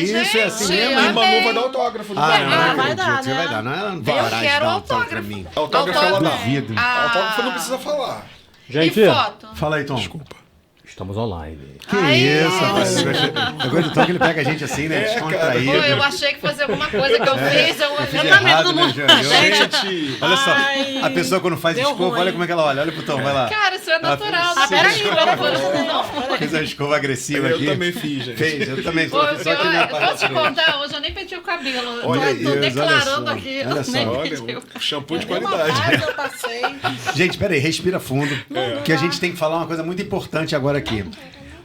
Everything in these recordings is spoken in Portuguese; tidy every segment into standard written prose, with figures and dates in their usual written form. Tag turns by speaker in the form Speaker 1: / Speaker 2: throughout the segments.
Speaker 1: isso? É assim mesmo?
Speaker 2: A Manu vai dar autógrafo.
Speaker 1: Não
Speaker 3: vai dar,
Speaker 1: acredito. Você
Speaker 3: né?
Speaker 1: vai dar. Não, ela não vai
Speaker 2: Eu
Speaker 1: parar de
Speaker 2: quero
Speaker 1: dar
Speaker 2: autógrafo
Speaker 1: pra mim.
Speaker 2: Autógrafo ela dá.
Speaker 1: Duvido.
Speaker 2: Autógrafo não precisa falar.
Speaker 4: Gente,
Speaker 5: E foto?
Speaker 1: Fala aí, Tom.
Speaker 2: Desculpa.
Speaker 4: estamos online.
Speaker 1: Que isso, rapaz. Eu gosto do Tom que ele pega a gente assim, né? Descontraído.
Speaker 5: Pô, eu achei que fosse alguma coisa que eu fiz. Eu
Speaker 1: Fiz
Speaker 5: também
Speaker 1: errado,
Speaker 5: todo
Speaker 1: né,
Speaker 5: mundo.
Speaker 1: Gente, olha só.
Speaker 3: Ai,
Speaker 1: A pessoa quando faz
Speaker 3: deu
Speaker 1: escova,
Speaker 3: ruim.
Speaker 1: olha como é que ela olha. Olha pro Tom, vai lá.
Speaker 5: Cara, isso é natural.
Speaker 1: Ah,
Speaker 3: peraí,
Speaker 5: não.
Speaker 1: Fez uma escova agressiva
Speaker 2: Eu
Speaker 1: aqui.
Speaker 2: também fiz, gente.
Speaker 1: Fez, eu também
Speaker 5: Pô,
Speaker 1: fiz. Só que minha
Speaker 5: eu posso te
Speaker 1: parte
Speaker 5: contar, hoje eu nem penti o cabelo.
Speaker 1: Olha
Speaker 5: Tô
Speaker 1: isso, olha
Speaker 5: declarando
Speaker 1: só.
Speaker 5: aqui.
Speaker 1: Olha só.
Speaker 5: Nem
Speaker 2: Olha,
Speaker 5: penti.
Speaker 2: um shampoo de
Speaker 3: Uma
Speaker 2: qualidade.
Speaker 3: paz eu passei.
Speaker 1: Gente, peraí, respira fundo. Que a gente tem que falar uma coisa muito importante agora aqui.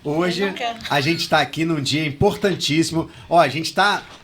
Speaker 1: Hoje,
Speaker 3: Eu não quero.
Speaker 1: a gente está aqui num dia importantíssimo. Ó, a gente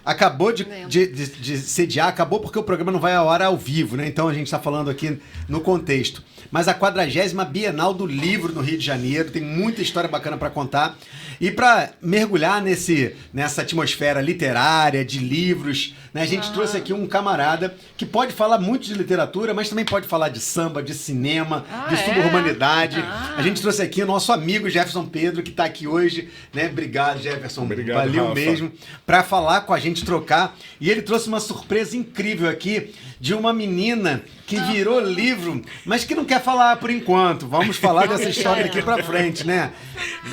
Speaker 1: acabou de sediar, acabou porque o programa não vai à hora ao vivo, né? Então a gente está falando aqui no contexto. Mas a 40ª Bienal do Livro no Rio de Janeiro, tem muita história bacana para contar. E para mergulhar nessa atmosfera literária, de livros, né? A gente trouxe aqui um camarada que pode falar muito de literatura, mas também pode falar de samba, de cinema, de suburbanidade. A gente trouxe aqui o nosso amigo Jefferson Pedro, que está aqui hoje, né? Obrigado, Jefferson.
Speaker 2: Obrigado,
Speaker 1: Valeu
Speaker 2: Rafa.
Speaker 1: mesmo, para falar com a gente, trocar. E ele trouxe uma surpresa incrível aqui de uma menina que virou livro, mas que não quer falar por enquanto. Vamos falar dessa história daqui para frente, né?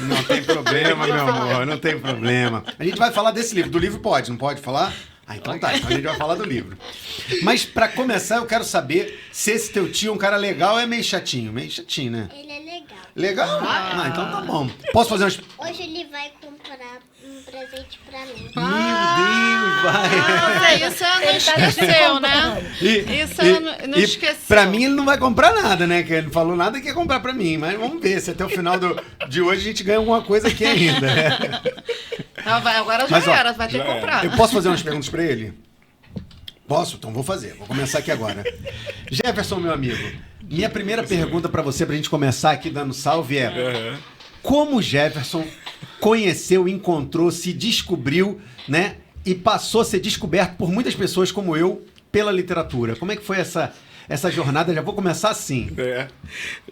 Speaker 1: Não tem problema, meu amor, não tem problema. A gente vai falar desse livro. Do livro pode, não pode falar? Ah, então tá. Então a gente vai falar do livro. Mas para começar, eu quero saber se esse teu tio é um cara legal ou é meio chatinho. Meio chatinho, né?
Speaker 6: Ele é legal.
Speaker 1: Legal? Ah, então tá bom. Posso fazer umas...
Speaker 6: Hoje ele vai comprar um presente pra mim.
Speaker 1: Meu Deus, vai.
Speaker 5: Isso ela não esqueceu, né? Isso ela não esqueceu.
Speaker 1: Pra mim ele não vai comprar nada, né? Que ele não falou nada que ia comprar pra mim. Mas vamos ver se até o final de hoje a gente ganha alguma coisa aqui ainda, né?
Speaker 5: Não, agora já
Speaker 1: Mas, ó,
Speaker 5: era, vai ter que comprar.
Speaker 1: Eu posso fazer umas perguntas pra ele? Posso? Então vou fazer. Vou começar aqui agora. Jefferson, meu amigo, minha primeira pergunta pra você, pra gente começar aqui dando salve é... Como o Jefferson conheceu, encontrou, se descobriu, né? E passou a ser descoberto por muitas pessoas como eu pela literatura. Como é que foi essa jornada? Já vou começar assim.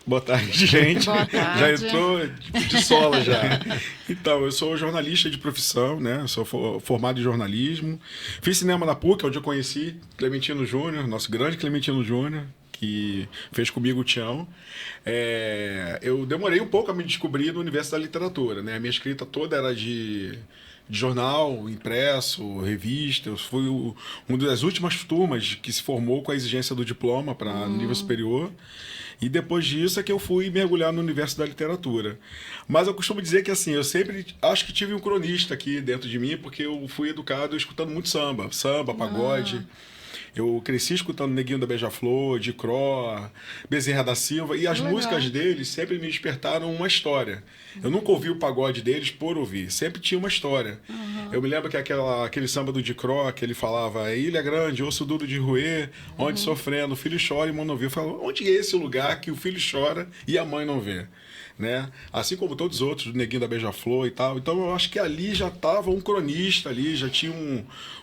Speaker 2: Boa tarde, gente.
Speaker 5: Boa tarde.
Speaker 2: Já entrou de sola já. Então, eu sou jornalista de profissão, né? Eu sou formado em jornalismo. Fiz cinema na PUC, onde eu conheci Clementino Júnior, nosso grande Clementino Júnior, que fez comigo o Tião. Eu demorei um pouco a me descobrir no universo da literatura, né? A minha escrita toda era de jornal, impresso, revista. Eu fui uma das últimas turmas que se formou com a exigência do diploma para nível superior. E depois disso é que eu fui mergulhar no universo da literatura. Mas eu costumo dizer que assim, eu sempre acho que tive um cronista aqui dentro de mim, porque eu fui educado escutando muito samba, pagode. Eu cresci escutando Neguinho da Beija-Flor, de Cro, Bezerra da Silva, e as músicas deles sempre me despertaram uma história. Eu nunca ouvi o pagode deles por ouvir, sempre tinha uma história. Eu me lembro que aquele samba do de Cro, que ele falava Ilha Grande, osso duro de roer, onde sofrendo, o filho chora e mãe não vê. Eu falo, onde é esse lugar que o filho chora e a mãe não vê? Né? Assim como todos os outros, do Neguinho da Beija-Flor e tal. Então eu acho que ali já estava um cronista, ali já tinha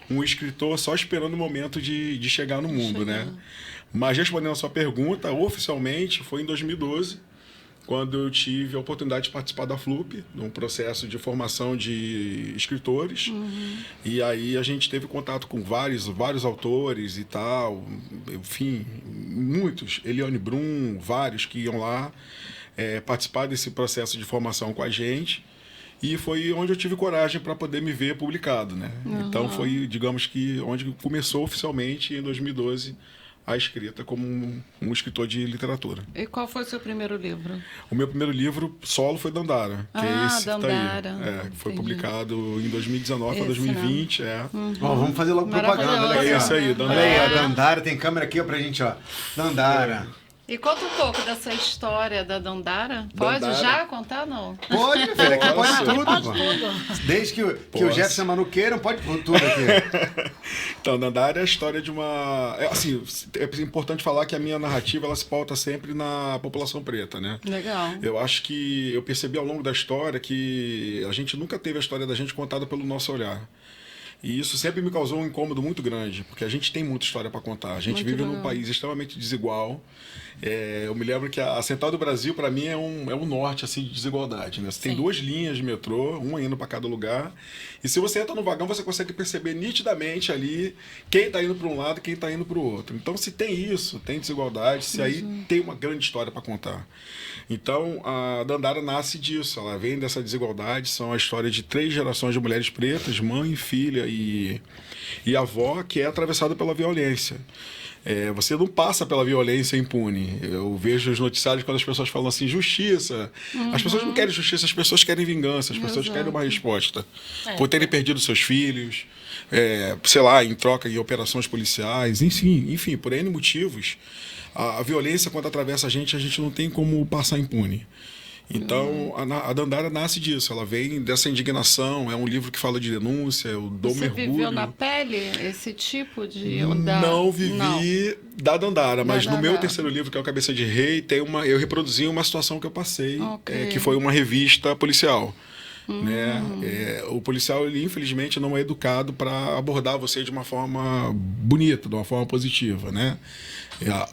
Speaker 2: um escritor só esperando o momento de chegar no mundo, né? Mas respondendo a sua pergunta, oficialmente foi em 2012, quando eu tive a oportunidade de participar da FLUP, num processo de formação de escritores. E aí a gente teve contato com vários autores e tal, enfim, muitos. Eliane Brum, vários que iam lá participar desse processo de formação com a gente. E foi onde eu tive coragem para poder me ver publicado, né? Então foi, digamos que, onde começou oficialmente, em 2012, a escrita como um escritor de literatura.
Speaker 5: E qual foi o seu primeiro livro?
Speaker 2: O meu primeiro livro solo foi Dandara, que é esse
Speaker 5: Dandara.
Speaker 2: que tá aí. Que foi
Speaker 5: Entendi.
Speaker 2: publicado em 2019 para
Speaker 5: Esse,
Speaker 2: 2020.
Speaker 1: Ó, vamos fazer logo propaganda.
Speaker 5: Maravilhoso.
Speaker 1: Olha aí, ó.
Speaker 2: É isso aí,
Speaker 1: Olha aí, a
Speaker 2: Dandara.
Speaker 1: Dandara, tem câmera aqui ó, pra gente, ó. Dandara.
Speaker 5: E conta um pouco dessa história da Dandara. Pode
Speaker 2: Dandara.
Speaker 5: já contar, não?
Speaker 1: Pode, meu filho, aqui pode
Speaker 2: Posso?
Speaker 1: tudo,
Speaker 3: Pode
Speaker 1: pô.
Speaker 3: tudo.
Speaker 1: Desde que o
Speaker 2: Posso.
Speaker 1: Jefferson e a Manu queiram, pode tudo aqui.
Speaker 2: Então, Dandara é a história de uma... Assim, é importante falar que a minha narrativa ela se pauta sempre na população preta, né?
Speaker 5: Legal.
Speaker 2: Eu acho que eu percebi ao longo da história que a gente nunca teve a história da gente contada pelo nosso olhar. E isso sempre me causou um incômodo muito grande, porque a gente tem muita história para contar. A gente
Speaker 5: Muito
Speaker 2: vive
Speaker 5: legal.
Speaker 2: num país extremamente desigual. Eu me lembro que a Central do Brasil, para mim, é um norte assim, de desigualdade. Né? Você tem
Speaker 5: Sim.
Speaker 2: 2 linhas de metrô, uma indo para cada lugar. E se você entra no vagão, você consegue perceber nitidamente ali quem está indo para um lado e quem está indo para o outro. Então, se tem isso, tem desigualdade, se aí tem uma grande história para contar. Então, a Dandara nasce disso. Ela vem dessa desigualdade. São a história de 3 gerações de mulheres pretas, mãe, filha e avó, que é atravessada pela violência. Você não passa pela violência impune. Eu vejo os noticiários quando as pessoas falam assim, justiça. As pessoas não querem justiça, as pessoas querem vingança, as pessoas querem uma resposta. Por terem perdido seus filhos, sei lá, em troca em operações policiais, enfim, por N motivos. A violência, quando atravessa a gente não tem como passar impune. Então, a Dandara nasce disso, ela vem dessa indignação, é um livro que fala de denúncia, eu dou
Speaker 5: Você
Speaker 2: mergulho.
Speaker 5: viveu na pele esse tipo de...
Speaker 2: Não vivi da Dandara, mas no meu
Speaker 5: Dandara.
Speaker 2: terceiro livro, que é o Cabeça de Rei, eu reproduzi uma situação que eu passei,
Speaker 5: Ok.
Speaker 2: que foi uma revista policial. Né? O policial, ele, infelizmente, não é educado para abordar você de uma forma bonita, de uma forma positiva. Né?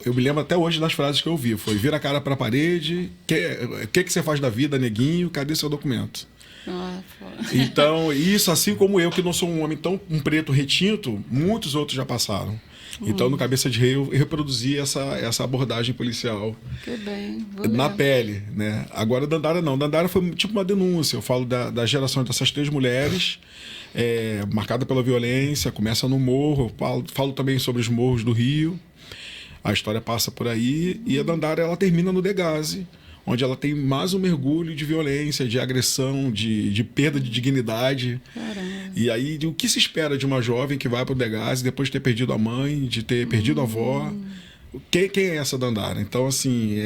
Speaker 2: Eu me lembro até hoje das frases que eu ouvi. Foi: vira a cara para a parede, o que você faz da vida, neguinho? Cadê seu documento? Então, isso, assim como eu, que não sou um homem um preto retinto, muitos outros já passaram. Então, no Cabeça de Rei, eu reproduzi essa abordagem policial.
Speaker 5: Que bem.
Speaker 2: Na pele, né? Agora, Dandara não. Dandara foi tipo uma denúncia. Eu falo da geração dessas 3 mulheres, marcada pela violência, começa no morro. Falo também sobre os morros do Rio. A história passa por aí. E a Dandara, ela termina no Degase, onde ela tem mais um mergulho de violência, de agressão, de perda de dignidade.
Speaker 5: Caramba.
Speaker 2: E aí, o que se espera de uma jovem que vai para o Degase depois de ter perdido a mãe, de ter perdido a avó? Quem é essa Dandara? Então, assim,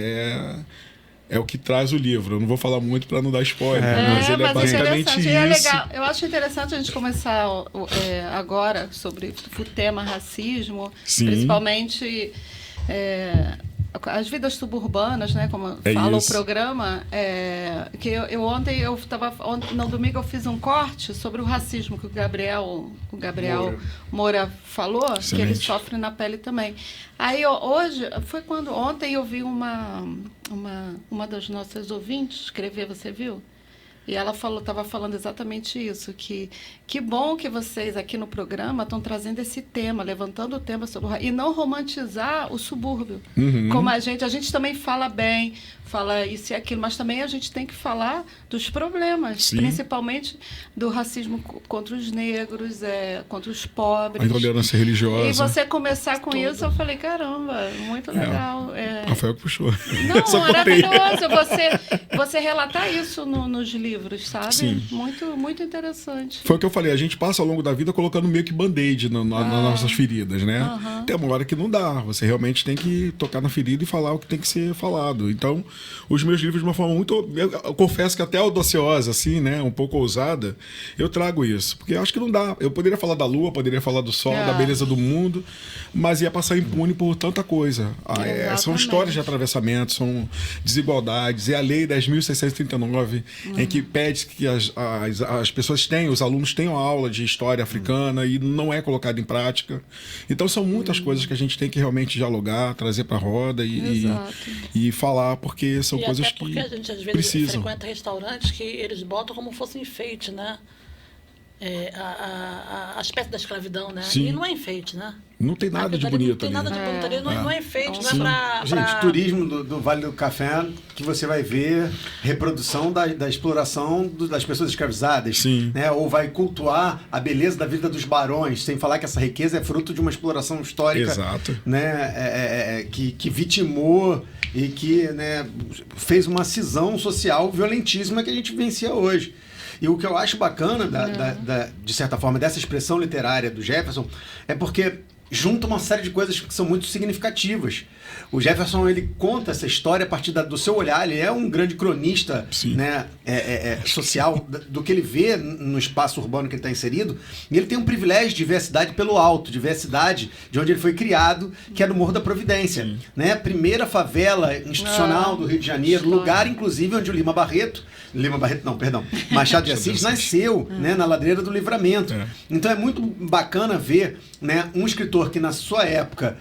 Speaker 2: é o que traz o livro. Eu não vou falar muito para não dar spoiler, mas ele é basicamente
Speaker 5: interessante.
Speaker 2: isso.
Speaker 5: E é legal. Eu acho interessante a gente começar agora sobre o tema racismo,
Speaker 2: Sim.
Speaker 5: principalmente as vidas suburbanas, né? Como fala
Speaker 2: isso.
Speaker 5: o programa. Que ontem no domingo eu fiz um corte sobre o racismo que o Gabriel Moura falou, que ele
Speaker 2: Excelente.
Speaker 5: sofre na pele também. Aí ontem eu vi uma das nossas ouvintes escrever, você viu? E ela estava falando exatamente isso, que bom que vocês aqui no programa estão trazendo esse tema, levantando o tema sobre e não romantizar o subúrbio. Como a gente também fala bem, fala isso e aquilo, mas também a gente tem que falar dos problemas,
Speaker 2: Sim.
Speaker 5: principalmente do racismo contra os negros, contra os pobres.
Speaker 2: A intolerância religiosa.
Speaker 5: E você começar com isso, eu falei, caramba, muito legal.
Speaker 2: Rafael que puxou.
Speaker 5: Não,
Speaker 2: Só contei.
Speaker 5: maravilhoso você relatar isso nos livros, sabe?
Speaker 2: Sim.
Speaker 5: Muito, muito interessante.
Speaker 2: Foi o que eu falei, a gente passa ao longo da vida colocando meio que band-aid nas nossas feridas, né? Tem uma hora que não dá, você realmente tem que tocar na ferida e falar o que tem que ser falado. Então, os meus livros, de uma forma muito... Eu confesso que até audaciosa, assim, né? Um pouco ousada, eu trago isso. Porque eu acho que não dá. Eu poderia falar da lua, poderia falar do sol, da beleza do mundo, mas ia passar impune por tanta coisa. São histórias de atravessamento, são desigualdades. É a Lei 10.639, em que pede que as pessoas os alunos tenham aula de história africana e não é colocado em prática. Então, são muitas coisas que a gente tem que realmente dialogar, trazer para a roda e falar, porque são coisas
Speaker 3: até porque
Speaker 2: que
Speaker 3: a gente às vezes
Speaker 2: precisam.
Speaker 3: frequenta restaurantes que eles botam como fosse enfeite, né? A aspecto da escravidão, né?
Speaker 2: Sim.
Speaker 3: E não é enfeite, né?
Speaker 2: Não tem nada de
Speaker 3: Aquilo ali
Speaker 2: bonito
Speaker 3: Não tem
Speaker 2: ali.
Speaker 3: nada de bonito ali, não é enfeite, não é
Speaker 2: Sim.
Speaker 3: pra...
Speaker 1: Gente, turismo do Vale do Café, que você vai ver reprodução da exploração das pessoas escravizadas.
Speaker 2: Sim.
Speaker 1: Né? Ou vai cultuar a beleza da vida dos barões, sem falar que essa riqueza é fruto de uma exploração histórica.
Speaker 2: Exato.
Speaker 1: Né? Que vitimou e que, né, fez uma cisão social violentíssima que a gente vivencia hoje. E o que eu acho bacana, de certa forma, dessa expressão literária do Jefferson, é porque junta uma série de coisas que são muito significativas. O Jefferson, ele conta essa história a partir do seu olhar. Ele é um grande cronista, né, social do que ele vê no espaço urbano que ele está inserido. E ele tem um privilégio de ver a cidade pelo alto, de ver a cidade de onde ele foi criado, que é no Morro da Providência. Né? Primeira favela institucional do Rio de Janeiro, lugar, inclusive, onde o Machado de Assis nasceu, né, na Ladeira do Livramento. Então é muito bacana ver, né, um escritor que na sua época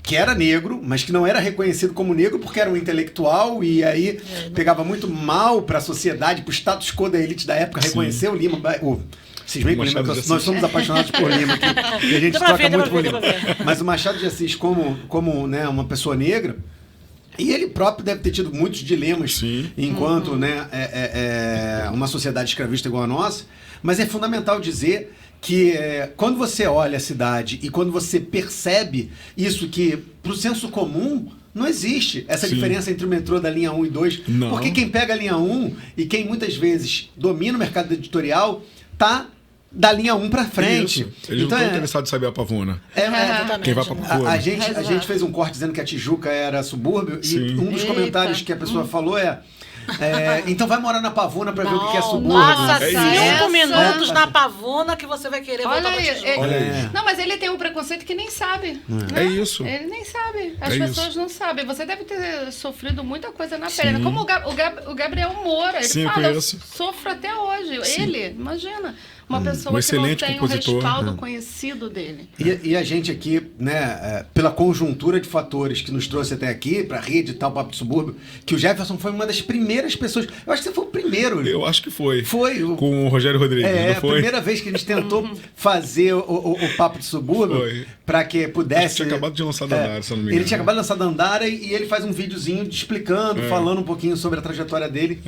Speaker 1: que era negro, mas que não era reconhecido como negro porque era um intelectual e aí pegava muito mal para a sociedade, para o status quo da elite da época, reconhecer o Lima. Vocês veem com o Lima, nós somos apaixonados por Lima aqui, e a gente troca muito por Lima. Mas o Machado de Assis, como né, uma pessoa negra, e ele próprio deve ter tido muitos dilemas enquanto né, uma sociedade escravista igual a nossa, mas é fundamental dizer que quando você olha a cidade e quando você percebe isso que, para o senso comum, não existe essa diferença entre o metrô da linha 1 e 2. Não. Porque quem pega a linha 1 e quem muitas vezes domina o mercado editorial tá da linha 1 para frente.
Speaker 2: Isso. Eles não estão interessados em saber a Pavuna. Quem vai para Pavuna.
Speaker 1: A gente fez um corte dizendo que a Tijuca era subúrbio e um dos comentários que a pessoa falou então vai morar na Pavuna para ver o que é subúrbio.
Speaker 3: Nossa, 5 minutos na Pavuna que você vai querer voltar pra Tijuca.
Speaker 2: Olha aí.
Speaker 5: Não, mas ele tem um preconceito que nem sabe. Né?
Speaker 2: É isso.
Speaker 5: Ele nem sabe. As pessoas não sabem. Você deve ter sofrido muita coisa na pele. Como o Gabriel Moura. Ele fala, eu sofro até hoje. Ele, imagina. Uma pessoa que não tem um respaldo conhecido dele.
Speaker 1: E a gente aqui, né, pela conjuntura de fatores que nos trouxe até aqui, para reeditar o Papo do Subúrbio, que o Jefferson foi uma das primeiras pessoas. Eu acho que você foi o primeiro.
Speaker 2: Eu acho que foi.
Speaker 1: Foi.
Speaker 2: Com o Rogério Rodrigues, não foi?
Speaker 1: A primeira vez que a gente tentou fazer o Papo do Subúrbio para que pudesse.
Speaker 2: Ele tinha acabado de lançar Dandara, se eu não me engano.
Speaker 1: Ele tinha acabado de lançar Dandara e ele faz um videozinho explicando, falando um pouquinho sobre a trajetória dele.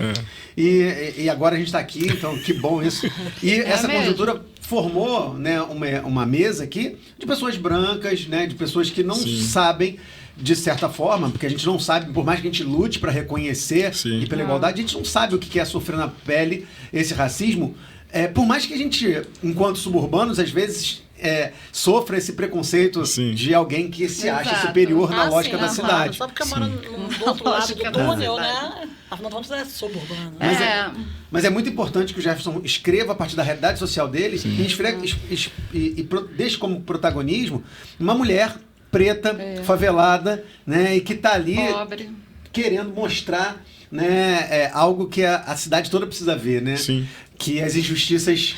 Speaker 1: E agora a gente está aqui, então que bom isso. E essa conjuntura formou, né, uma mesa aqui de pessoas brancas, né, de pessoas que não sabem, de certa forma, porque a gente não sabe, por mais que a gente lute para reconhecer e pela igualdade, a gente não sabe o que é sofrer na pele esse racismo. Por mais que a gente, enquanto suburbanos, às vezes sofra esse preconceito de alguém que se acha superior na lógica da cidade.
Speaker 3: Só porque mora do outro lado do túnel, né? Afinal de contas é suburbano.
Speaker 1: Mas é muito importante que o Jefferson escreva a partir da realidade social dele e deixe como protagonismo uma mulher preta, favelada, né, e que está ali querendo mostrar, né, algo que a cidade toda precisa ver, né? Que as injustiças...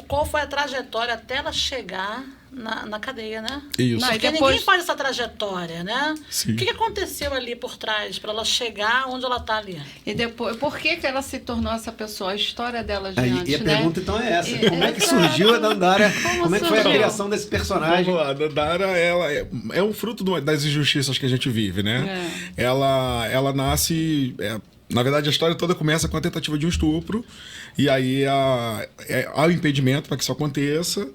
Speaker 3: Qual foi a trajetória até ela chegar na cadeia, né?
Speaker 2: Isso.
Speaker 3: Porque ninguém faz essa trajetória, né? O que aconteceu ali por trás para ela chegar onde ela está ali?
Speaker 5: E depois, por que ela se tornou essa pessoa? A história dela de antes,
Speaker 1: e a pergunta então é essa. Como é que surgiu a Dandara? Como é que foi a criação desse personagem?
Speaker 2: Vamos lá, a Dandara, ela é um fruto das injustiças que a gente vive, né? Ela nasce... Na verdade, a história toda começa com a tentativa de um estupro, e aí há o impedimento para que isso aconteça,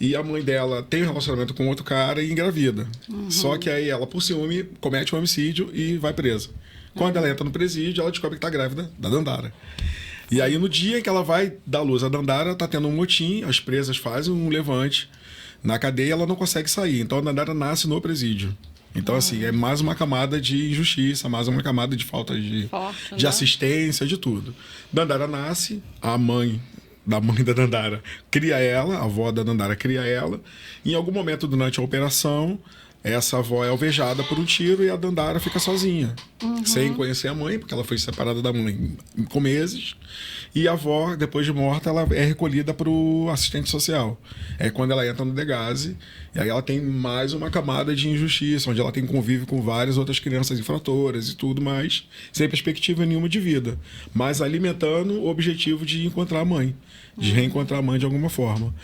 Speaker 2: e a mãe dela tem um relacionamento com outro cara e engravida. Só que aí ela, por ciúme, comete um homicídio e vai presa. Quando ela entra no presídio, ela descobre que está grávida da Dandara. E aí, no dia em que ela vai dar luz à Dandara, está tendo um motim, as presas fazem um levante na cadeia, ela não consegue sair. Então, a Dandara nasce no presídio. Então, assim, é mais uma camada de injustiça, mais uma camada de falta de assistência, de tudo. Dandara nasce, a mãe da Dandara cria ela, a avó da Dandara cria ela. Em algum momento durante a operação, essa avó é alvejada por um tiro e a Dandara fica sozinha, sem conhecer a mãe, porque ela foi separada da mãe com meses. E a avó, depois de morta, ela é recolhida para o assistente social. É quando ela entra no Degase, e aí ela tem mais uma camada de injustiça, onde ela tem convívio com várias outras crianças infratoras e tudo mais, sem perspectiva nenhuma de vida, mas alimentando o objetivo de encontrar a mãe, de reencontrar a mãe de alguma forma.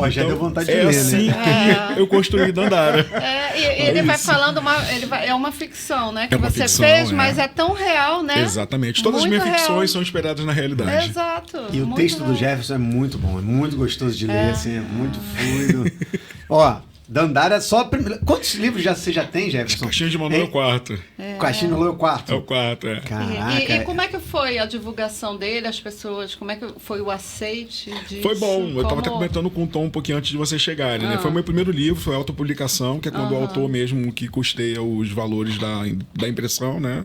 Speaker 1: Já deu vontade de ler,
Speaker 2: assim que eu construí Dandara.
Speaker 5: Ele vai falando, é uma ficção, né? Que você fez, mas é tão real, né?
Speaker 2: Exatamente. Todas as minhas ficções são inspiradas na realidade.
Speaker 5: Exato.
Speaker 1: E o texto do Jefferson é muito bom, é muito gostoso de ler, assim, é muito fluido. Dandara só... Quantos livros você já tem, Jefferson?
Speaker 2: Caixinha de Manu é o quarto.
Speaker 1: Caixinha de Manu é o quarto?
Speaker 2: É o quarto, é.
Speaker 1: Caraca.
Speaker 5: E como é que foi a divulgação dele, as pessoas? Como é que foi o aceite disso?
Speaker 2: Foi bom. Eu estava até
Speaker 5: Como-
Speaker 2: comentando com o Tom um pouquinho antes de vocês chegarem, né? Foi o meu primeiro livro, foi a autopublicação, que é quando o autor mesmo que custeia os valores da impressão, né?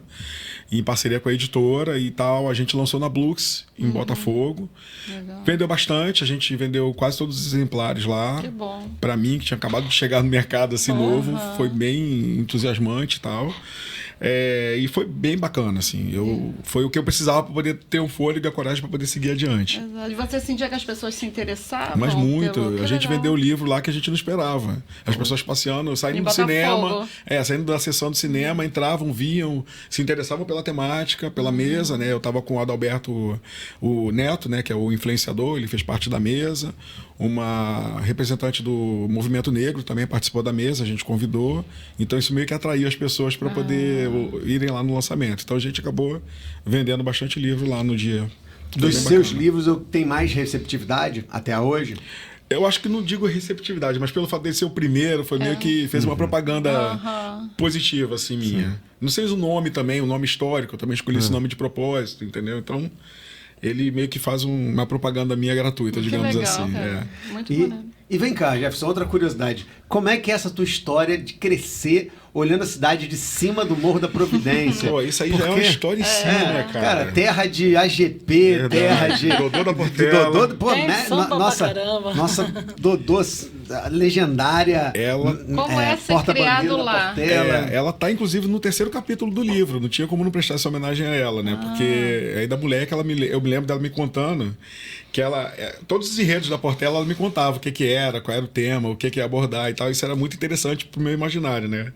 Speaker 2: Em parceria com a editora e tal. A gente lançou na Blux, em Botafogo.
Speaker 5: Legal.
Speaker 2: Vendeu bastante, a gente vendeu quase todos os exemplares lá.
Speaker 5: Que bom.
Speaker 2: Pra mim, que tinha acabado de chegar no mercado assim novo, foi bem entusiasmante e tal. E foi bem bacana, assim. Foi o que eu precisava para poder ter o fôlego e a coragem para poder seguir adiante.
Speaker 5: Exato. E você sentia que as pessoas se interessavam?
Speaker 2: Mas muito.
Speaker 5: Que
Speaker 2: A gente
Speaker 5: legal.
Speaker 2: vendeu o livro lá que a gente não esperava. As pessoas passeando, saindo
Speaker 5: Em
Speaker 2: do cinema,
Speaker 5: Botafogo.
Speaker 2: saindo da sessão do cinema, entravam, viam, se interessavam pela temática, pela mesa, né? Eu estava com o Adalberto, o Neto, né? Que é o influenciador, ele fez parte da mesa. Uma representante do Movimento Negro também participou da mesa, a gente convidou. Então isso meio que atraiu as pessoas para poder irem lá no lançamento. Então a gente acabou vendendo bastante livro lá no dia. Foi
Speaker 1: Dos
Speaker 2: bem
Speaker 1: seus
Speaker 2: bacana.
Speaker 1: livros, tem mais receptividade até hoje?
Speaker 2: Eu acho que não digo receptividade, mas pelo fato de ser o primeiro, foi meio que fez uma propaganda positiva, assim, minha. Não sei o nome também, o nome histórico, eu também escolhi esse nome de propósito, entendeu? Então, ele meio que faz uma propaganda minha gratuita, digamos
Speaker 5: que legal,
Speaker 2: assim.
Speaker 5: cara. Muito
Speaker 1: E,
Speaker 5: maneiro.
Speaker 1: e vem cá, Jefferson, outra curiosidade. Como é que é essa tua história de crescer olhando a cidade de cima do Morro da Providência?
Speaker 2: Pô, isso aí já é uma
Speaker 1: Porque-
Speaker 2: história em si, né, cara?
Speaker 1: terra de AGP,
Speaker 2: Verdade.
Speaker 1: terra de...
Speaker 2: Dodô da
Speaker 1: de
Speaker 2: Portela.
Speaker 1: Dodô, pô,
Speaker 3: Tem
Speaker 1: né?
Speaker 3: samba pra
Speaker 1: Nossa,
Speaker 3: caramba.
Speaker 1: nossa Dodô legendária.
Speaker 2: Ela-
Speaker 5: Como é ser
Speaker 1: porta-bandeira
Speaker 5: criado
Speaker 1: da
Speaker 5: lá?
Speaker 1: Portela.
Speaker 2: Ela tá, inclusive, no terceiro capítulo do livro. Não tinha como não prestar essa homenagem a ela, né? Porque aí da mulher que eu me lembro dela me contando que ela... todos os enredos da Portela, ela me contava o que era, qual era o tema, o que ia abordar e tal. Isso era muito interessante pro meu imaginário, né?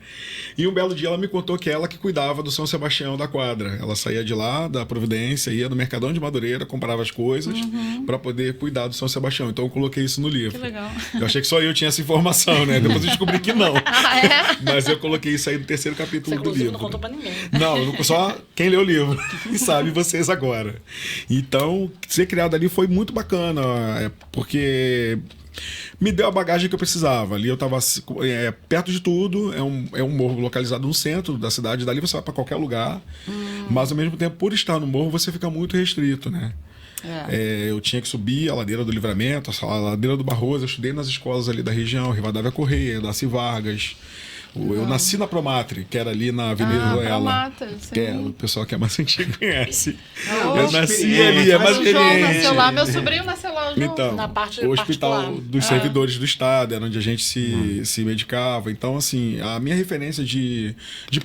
Speaker 2: E um belo dia ela me contou que ela que cuidava do São Sebastião da quadra. Ela saía de lá, da Providência, ia no Mercadão de Madureira, comprava as coisas para poder cuidar do São Sebastião. Então eu coloquei isso no livro.
Speaker 5: Que legal.
Speaker 2: Eu achei que só eu tinha essa informação, né? Depois eu descobri que não.
Speaker 5: Ah, é?
Speaker 2: Mas eu coloquei isso aí no terceiro capítulo
Speaker 3: Você,
Speaker 2: do
Speaker 3: inclusive,
Speaker 2: livro.
Speaker 3: não contou pra ninguém.
Speaker 2: Não, só quem lê o livro e sabe vocês agora. Então, ser criado ali foi muito bacana, porque me deu a bagagem que eu precisava. Ali eu estava perto de tudo, é um morro localizado no centro da cidade, dali você vai para qualquer lugar, mas ao mesmo tempo, por estar no morro, você fica muito restrito, né? Eu tinha que subir a ladeira do Livramento, a ladeira do Barroso. Eu estudei nas escolas ali da região, Rivadavia Correia, Darcy Vargas. Eu nasci na Promatre, que era ali na Avenida Ruela.
Speaker 5: Promatre, sim.
Speaker 2: O pessoal que é mais antigo conhece.
Speaker 5: Oh,
Speaker 2: Eu nasci
Speaker 1: experiência.
Speaker 2: ali, é mais
Speaker 5: O João nasceu
Speaker 2: experiente.
Speaker 5: lá, meu sobrinho nasceu lá, o João.
Speaker 2: Então,
Speaker 3: Na parte
Speaker 2: o hospital
Speaker 3: particular.
Speaker 2: dos servidores do Estado, era onde a gente se medicava. Então, assim, a minha referência de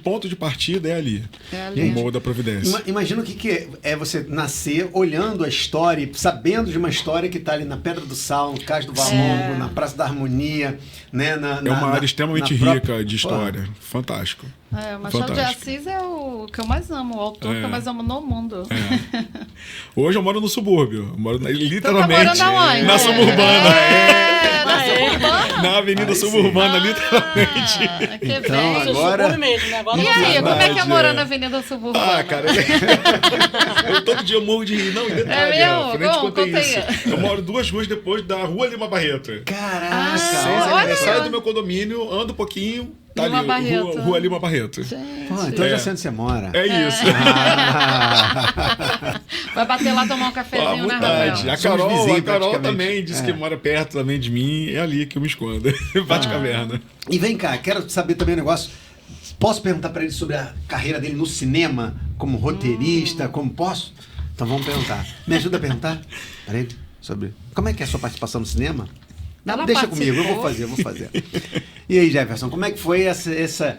Speaker 2: ponto de partida é ali.
Speaker 5: É ali.
Speaker 2: No Morro da Providência.
Speaker 1: Imagina o que é você nascer olhando a história e sabendo de uma história que está ali na Pedra do Sal, no Cais do Valongo, na Praça da Harmonia, né?
Speaker 2: É uma área extremamente rica de história. Fantástico.
Speaker 5: O Machado de
Speaker 2: Fantástico.
Speaker 5: Assis é o que eu mais amo, o autor que eu mais amo no mundo.
Speaker 2: Hoje eu moro no subúrbio. Eu moro
Speaker 5: Tu tá
Speaker 2: literalmente
Speaker 5: morando aonde?
Speaker 2: na suburbana.
Speaker 5: Na suburbana?
Speaker 2: Na avenida
Speaker 1: Aí sim.
Speaker 2: suburbana, literalmente.
Speaker 5: Que
Speaker 1: Então,
Speaker 5: bem.
Speaker 3: Isso,
Speaker 1: agora-
Speaker 3: subúrbio mesmo, né? Agora
Speaker 5: E
Speaker 3: não
Speaker 5: aí,
Speaker 3: sabe.
Speaker 5: como é que é
Speaker 2: Verdade,
Speaker 5: morar
Speaker 2: é.
Speaker 5: na Avenida Suburbana?
Speaker 2: Ah, cara, todo dia eu morro de rir. Não, e detalhe,
Speaker 5: É mesmo?
Speaker 2: Rafa, eu nem te
Speaker 5: Como?
Speaker 2: contei
Speaker 5: Conta
Speaker 2: isso.
Speaker 5: aí.
Speaker 2: Eu moro 2 ruas depois da Rua Lima Barreto.
Speaker 1: Caraca!
Speaker 5: olha
Speaker 2: Eu
Speaker 5: aí.
Speaker 2: saio do meu condomínio, ando um pouquinho, tá
Speaker 5: Lima
Speaker 2: ali,
Speaker 5: Barreto.
Speaker 2: Rua Lima Barreto.
Speaker 5: Gente,
Speaker 1: Pô, então eu já sei onde você mora.
Speaker 2: É isso.
Speaker 5: vai bater lá tomar um
Speaker 2: À
Speaker 5: cafezinho, né,
Speaker 2: vontade.
Speaker 5: Rafael?
Speaker 2: A
Speaker 1: Somos
Speaker 2: Carol,
Speaker 1: vizinhos,
Speaker 2: a Carol
Speaker 1: praticamente.
Speaker 2: também disse que mora perto também de mim. É ali que eu me escondo. Bate caverna.
Speaker 1: E vem cá, quero saber também um negócio. Posso perguntar para ele sobre a carreira dele no cinema, como roteirista, como posso? Então vamos perguntar. Me ajuda a perguntar para ele sobre como é que é a sua participação no cinema? Não,
Speaker 5: Ela
Speaker 1: deixa
Speaker 5: participou.
Speaker 1: comigo, eu vou fazer. E aí, Jefferson, como é que foi essa